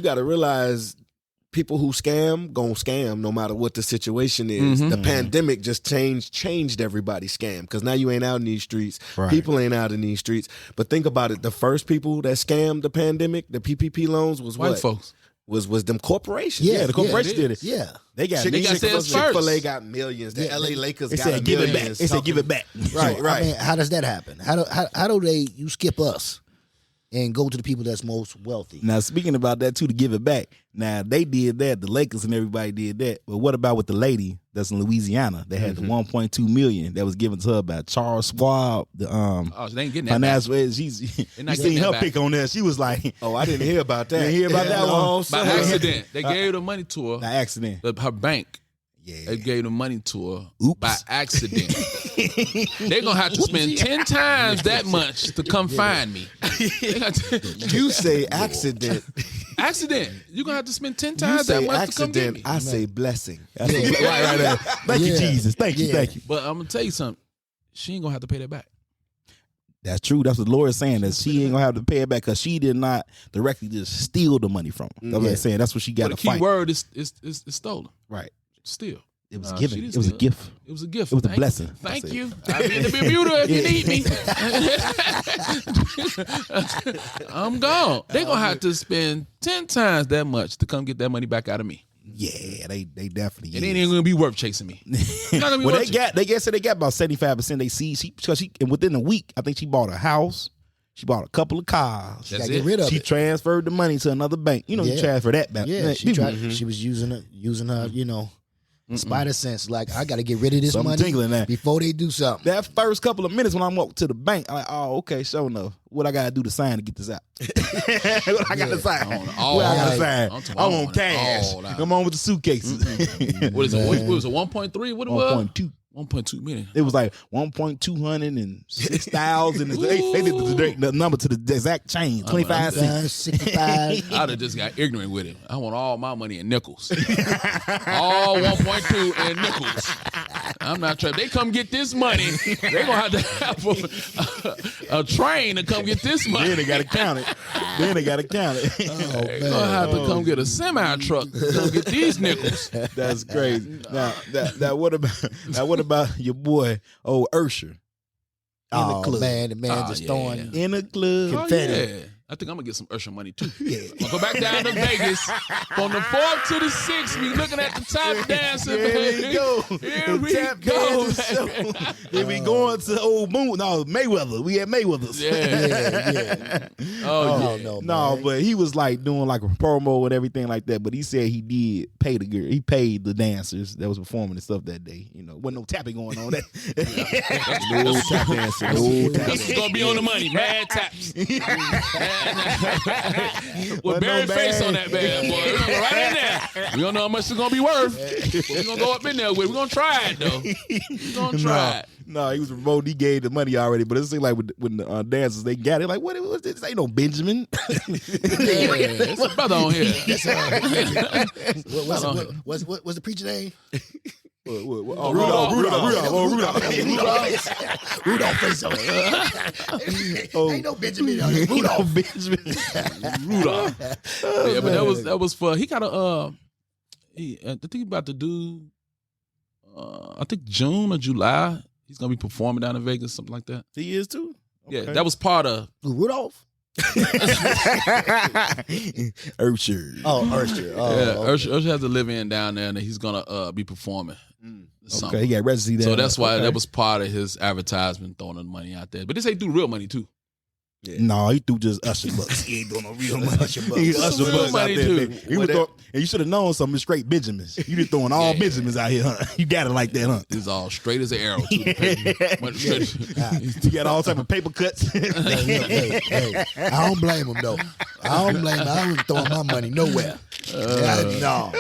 People who scam gonna scam no matter what the situation is. The pandemic just changed everybody's scam because now you ain't out in these streets. Right. People ain't out in these streets. But think about it: the first people that scammed the pandemic, the PPP loans, was white what? Folks. Was them corporations? Yeah, the corporations did it. Yeah, they got Chick-fil-A got millions. The LA Lakers got millions. Give it back. They said give it back. Right. I mean, how does that happen? How do you skip us and go to the people that's most wealthy? Now, speaking about that too, to give it back. Now they did that. The Lakers and everybody did that. But what about with the lady that's in Louisiana that had the 1.2 million that was given to her by Charles Schwab? The so they ain't getting that back. You seen her pick on that. She was like, "Oh, I didn't hear about that. Didn't hear about that one by accident. They gave the money to her by accident. Her bank. Yeah. They gave the money to her by accident. They're going to have to spend 10 times that much to come find me. You say accident. Accident. You're going to have to spend 10 times that much to come get me. I say blessing. Right there. Thank you, Jesus. Thank you. But I'm going to tell you something. She ain't going to have to pay that back. That's true. That's what the Lord is saying, that she ain't going to have to pay it back because she did not directly just steal the money from him. That's what I'm saying. That's what she got to fight. The key word is stolen. Right. Still. It was given. It was a gift. It was a gift. It was a blessing. Thank you. I'll be in the Bermuda if you need me. I'm gone. They're going to have to spend 10 times that much to come get that money back out of me. Yeah, they definitely. It ain't even going to be worth chasing me. Not gonna be well, worth they got about 75% they see. And within a week, I think she bought a house. She bought a couple of cars. That's get rid of she it. transferred the money to another bank. You know, you transfer that back. Yeah, she was using her, spider sense. Like, I got to get rid of this money before they do something. That first couple of minutes when I walked to the bank, I'm like, oh, okay, sure enough. What I got to do to sign to get this out? What I got to sign? I want cash. Come on with the suitcases. What is it? What was it, 1.3? What it was? 1.2. 1.2 million. It was like 1.206,000. They did the number to the exact change. 25 cents. 65. I'd have just got ignorant with it. I want all my money in nickels. All 1.2 in nickels. I'm not trapped. They come get this money. They gonna have to have a train to come get this money. Then they gotta count it. They gonna have to come get a semi truck to come get these nickels. That's crazy. Now, what about your boy, Usher? Man, the man just throwing in a club. Confetti. I think I'm gonna get some Usher money too. I'm gonna go back down to Vegas from the 4th to the 6th. We looking at the top dancer. Here we go. Here we go. Then we going to old Moon. No, Mayweather. We at Mayweather's. Yeah. No, but he was like doing like a promo and everything like that. But he said he did pay the girl. He paid the dancers that was performing and stuff that day. You know, wasn't no tapping going on. No tap dancing. No tap. This is gonna be on the money. Mad taps. With Barry face on that bad boy. We're gonna go right in there. We don't know how much it's gonna be worth. But we're gonna go up in there with it. We're gonna try it though. We're gonna try it. No, he was promoting. He gave the money already, but it seemed like when the dancers they got it, like what is this? Ain't no Benjamin. It's a brother on here. What's the preacher name? Rudolph. Rudolph face on it. Ain't no Benjamin on it. Rudolph Benjamin. Rudolph. Yeah, but that was for he got a I think he's about to do I think June or July. He's gonna be performing down in Vegas, something like that. He is too? Okay. Yeah, that was part of Rudolph. Usher. Usher. Usher has a live-in down there, and he's gonna be performing. Okay, he got residency there. So that's why that was part of his advertisement, throwing the money out there. But this ain't do real money too. Yeah. No, he threw just Usher Bucks. He ain't doing no real money. Usher Bucks. He Usher Bucks out there. And you should have known some straight Benjamins. You just throwing all Benjamins out here, huh? You got it like that, huh? It's all straight as an arrow. You got all type of paper cuts. Hey, I don't blame him though. I wouldn't throw my money nowhere. No.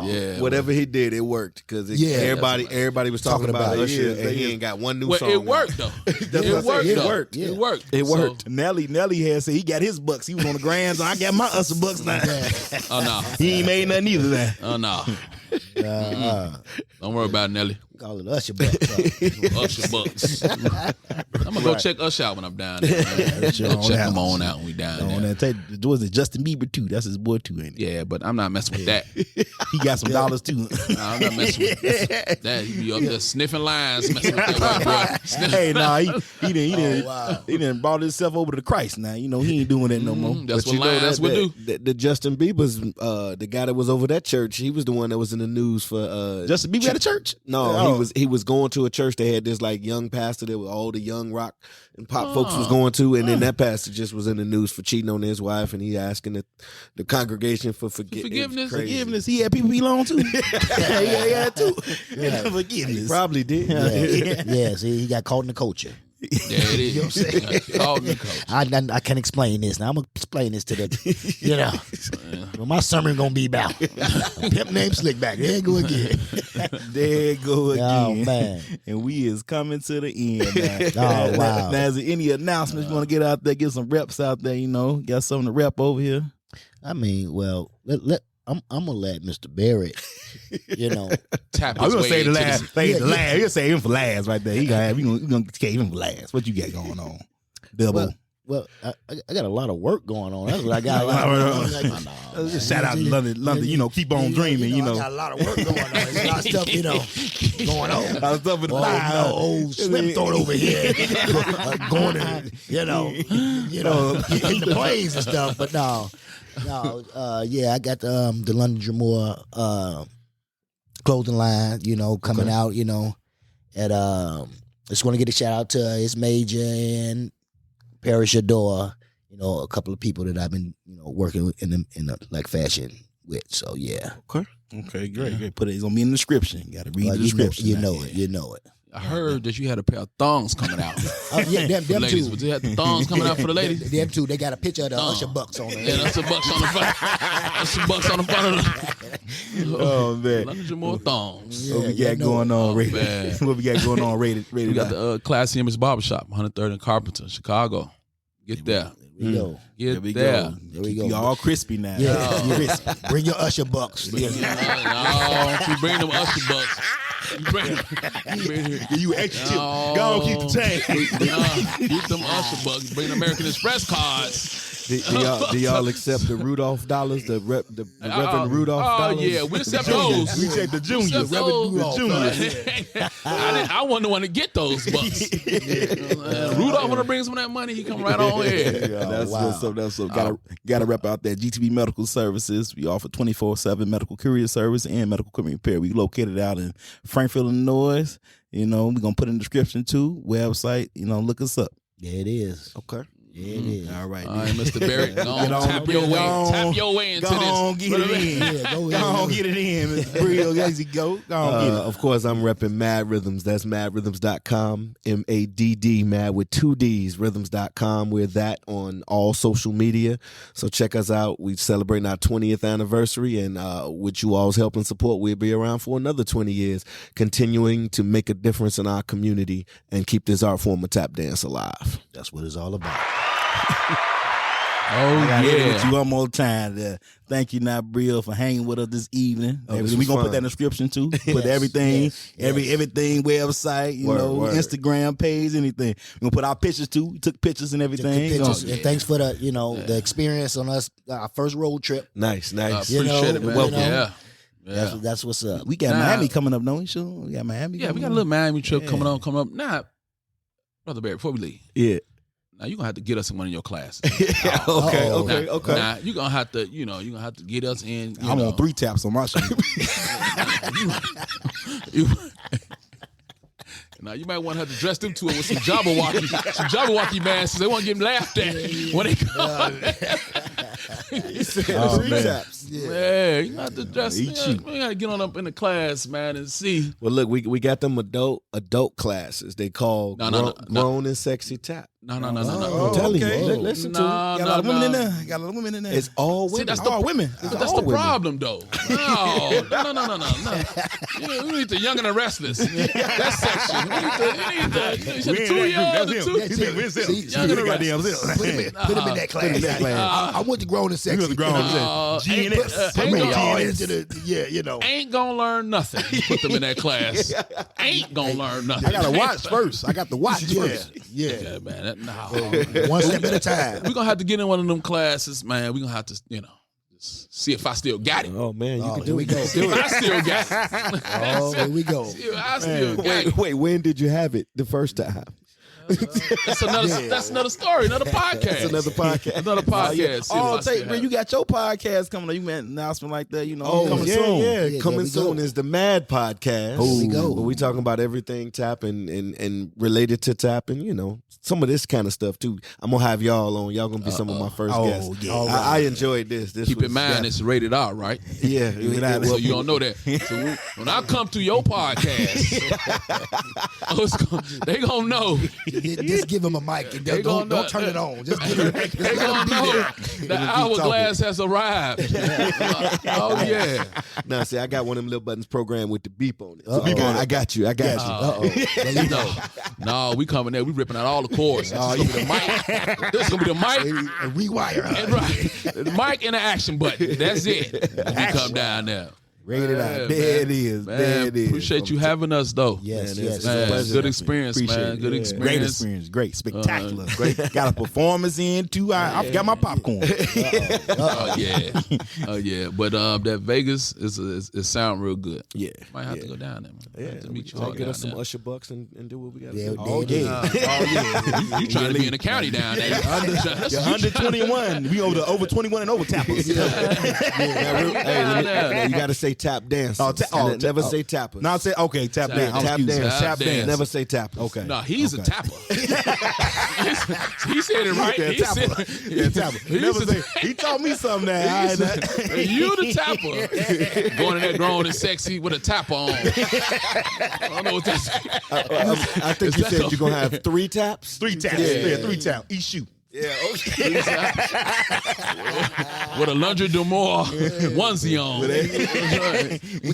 Yeah, whatever he did, it worked because everybody was talking about Usher, and he ain't got one new song. It worked though. It worked. It worked. Nelly had said he got his bucks. He was on the grands. I got my Usher Bucks now. Oh no, he ain't made nothing either. Then. Oh no. Don't worry about it, Nelly. Call it Usher Bucks. Usher Bucks. I'm gonna go check Usher out when I'm down there. Go check him on out when we down there. Was it Justin Bieber too? That's his boy too, ain't it? Yeah, but I'm not messing with that. He got some dollars too. No, I'm not messing with that. He be up there sniffing lines, messing with that white boy. Hey, he didn't brought himself over to Christ. Now you know he ain't doing that no more. That's what lines would do. The Justin Bieber's the guy that was over that church. He was the one that was in the news for Justin Bieber at a church. No, he was going to a church. They had this like young pastor that was all the young rock and pop folks was going to, and then that pastor just was in the news for cheating on his wife, and he asking the congregation for forgiveness. He had people belong to. Yeah, too. Forgiveness. He probably did. Yeah. See, he got caught in the culture. Yeah, it is. You know what I'm saying? I can't explain this. Now I'm gonna explain this to them. Well, my sermon gonna be about pimp named Slickback. There you go again. There you go again. Oh man! And we is coming to the end. Man. Oh wow! Now, is there any announcements you want to get out there? Get some reps out there. Got something to rep over here. I mean, well, I'm gonna let Mr. Barrett, tap. I'm gonna say the last. He'll say him for last right there. We gonna save him for last. What you got going on, Bilbo? Well, I got a lot of work going on. That's what I got. Shout out to London. Keep on dreaming. I got a lot of work going on. There's a lot of stuff, going on. A lot of stuff in the line. Old Slim Throat over here, going and hitting the planes and stuff. But no. I got the London Jamore clothing line, coming out, at just want to get a shout out to his major and Parish Adore, a couple of people that I've been, working in the like fashion with. So yeah. Okay, great. Put it. It's gonna be in the description. You gotta read the description. You know it. I heard that you had a pair of thongs coming out. Them ladies, two. But you had the thongs coming out for the ladies? Them two, they got a picture of the Usher Bucks on it. Yeah, Usher Bucks on the front. Usher Bucks on the front of the... Oh, man. London Jamore thongs. What we got going on, rated? What we got going on, rated? We got the Classy Image Barbershop, 103rd and Carpenter, Chicago. Get there. There we go. Get there. There we go. You all crispy now. Yeah, crispy. Bring your Usher Bucks. No, if you bring them Usher Bucks, You extra chip. Go on, keep the change. Keep them Usher Bucks. Bring American Express cards. Do y'all accept the Rudolph dollars, the Reverend Rudolph dollars? Oh yeah, we accept those. We take the juniors. I wasn't the one to get those bucks. Rudolph want to bring some of that money. He come right on here. That's what's up. That's what's up. Gotta rep out that GTB Medical Services. We offer 24/7 medical courier service and medical equipment repair. We located out in Frankfort, Illinois. You know, we're gonna put in the description too. Website. You know, look us up. Yeah, it is. Okay. Yeah, it is. All right, Mr. Barrett, go on, tap your way into this. Go on, get it in. Go on, get it in, Mr. Bril. As he go on, get it. Of course, I'm repping M.A.D. Rhythms. That's MADRhythms.com. M-A.D.D. MAD with 2 Ds. Rhythms.com. We're that on all social media. So check us out. We're celebrating our 20th anniversary, and with you all's help and support, we'll be around for another 20 years, continuing to make a difference in our community and keep this art form of tap dance alive. That's what it's all about. Oh I hit it with yeah. you one more time there. Thank you, now Bril, for hanging with us this evening. This We gonna was put that in the description too. Put everything, everything website, Word. Instagram page, anything. We gonna put our pictures too. We took pictures and everything. Pictures. And thanks for the the experience on us, our first road trip. Nice. Appreciate it, man. Welcome. Yeah. That's what's up. We got Miami coming up, don't we? Sure. We got Miami. Yeah, we got a little Miami trip coming up. Nah, Brother Barrett, before we leave. Yeah. Now you're gonna have to get us in one of your classes. Okay. Now you're gonna have to, you're gonna have to get us in. I'm on 3 taps on my show. Now you might want to have to dress them to it with some Jabberwocky masks. They won't get laughed at when they come. Yeah, you have to dress. We gotta get on up in the class, man, and see. Well, look, we got them adult classes. They call grown and sexy tap. No. I'm telling you. Listen to me. Got a lot of women in there. Got a lot of women in there. It's all women. See, that's all women. That's the problem, though. No. We need the young and the restless. That section. We need the 2-year-old, the 2. Put him in that class. I went to grown and sexy. GNS. Put me all into the Ain't gonna learn nothing. Put them in that class. Ain't gonna learn nothing. I gotta watch first. I got to watch first. Yeah, man. One step at a time. We're gonna have to get in one of them classes, man. We're gonna have to, see if I still got it. Oh man, you can do it. If I still got it. Oh, here we go. I still got it. Wait, when did you have it the first time? That's another story, another podcast. That's another podcast. Another podcast. Bro, you got your podcast coming up. You made an announcement like that, coming soon. Yeah, coming soon is the M.A.D. podcast. Here we go. Where we talking about everything tap and related to tap and, some of this kind of stuff too. I'm going to have y'all on. Y'all going to be some of my first guests. Yeah. I enjoyed this. Keep in mind, it's rated R, right? Yeah. So you don't know that. So when I come to your podcast, they going to know. Just give him a mic and don't turn it on. Just give him. They gonna know the hourglass has arrived. Oh yeah. Now see, I got one of them little buttons programmed with the beep on it. So I got you. No, we coming there. We ripping out all the cords. This gonna be the mic. This gonna be the mic. And rewire. Right. The mic and the action button. That's it. We come down there. Rated out. There it is. Man, there it is. Appreciate you having us, though. Yes. Man, good experience, man. Good experience. Great experience. Great. Spectacular. Great. Got a performance in, too. I got my popcorn. Oh, yeah. But that Vegas it sound real good. Yeah. Might have to go down there, man. Yeah. To meet you I'll all get down us some there. Usher Bucks and do what we got to Yeah, do. You trying to be in the county down there. You're under 21. We over 21 and over tappers. You got to say tap dance. Never say tapper. No, say okay. Tap dance. Tap dance. Tap dance. Never say tapper. Okay. No, he's a tapper. He said it right. Yeah, tapper. He taught me something now. You the tapper. Going in there grown and sexy with a tapper on. I don't know what that's. I think you said you're going to have 3 taps? 3 taps. Yeah, 3 taps. Each shoe. Yeah, okay. With a Laundry Demore onesie on. With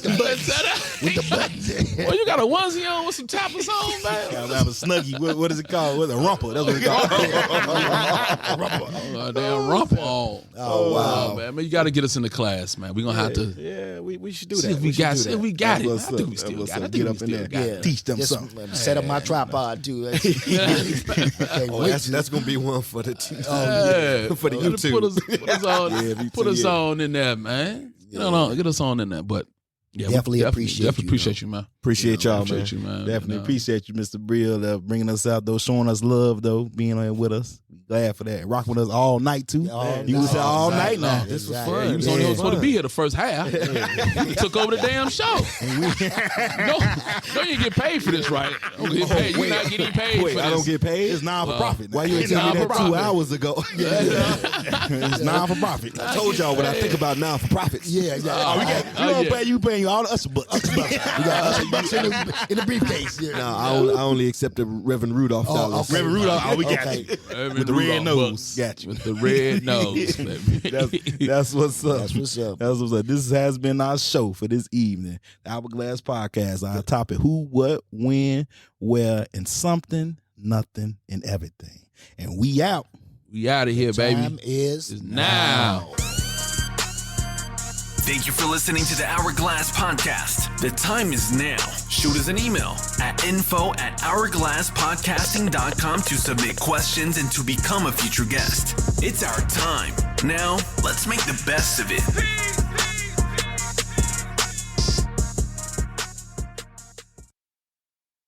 the buttons. Well, you got a onesie on with some tappers on, man. Gotta have a snuggie. What is it called? What's a rumper? That's what it's called. Damn rumper on. Oh, wow. Man, you got to get us in the class, man. We're going to have to. Yeah, we should do that. See if we got it. I think we still got it. Get up in there. Yeah. Teach them Just something. set up my tripod, too. That's going to be one for the for the YouTube. Put us on in there, man. Get us on in there. But yeah, definitely appreciate you, man. Appreciate y'all, appreciate you, man. Definitely appreciate you, Mr. Bril, bringing us out, though, showing us love, though, being here with us. Glad for that. Rocking with us all night, too. You was here all night now. This was fun. He was only supposed to be here the first half. He took over the damn show. No, you didn't get paid for this, right? You're not getting paid for this. I don't get paid? It's non-for-profit. Why you ain't telling me that 2 hours ago? It's non-for-profit. I told y'all what I think about non-for-profits. Yeah. You paying all the Usher Bucks. We got Usher Bucks in the briefcase. Yeah. No, I only accept the Reverend Rudolph dollars. Okay. Reverend Rudolph, we got you. With the red nose. Got you. With the red nose, baby. That's what's up. That's what's up. That's what's up. This has been our show for this evening. The Hourglass Podcast. Our topic: who, what, when, where, and something, nothing, and everything. And we out. We out of here, baby. Time is now. Thank you for listening to the Hourglass Podcast. The time is now. Shoot us an email at info@hourglasspodcasting.com to submit questions and to become a future guest. It's our time. Now, let's make the best of it. Peace.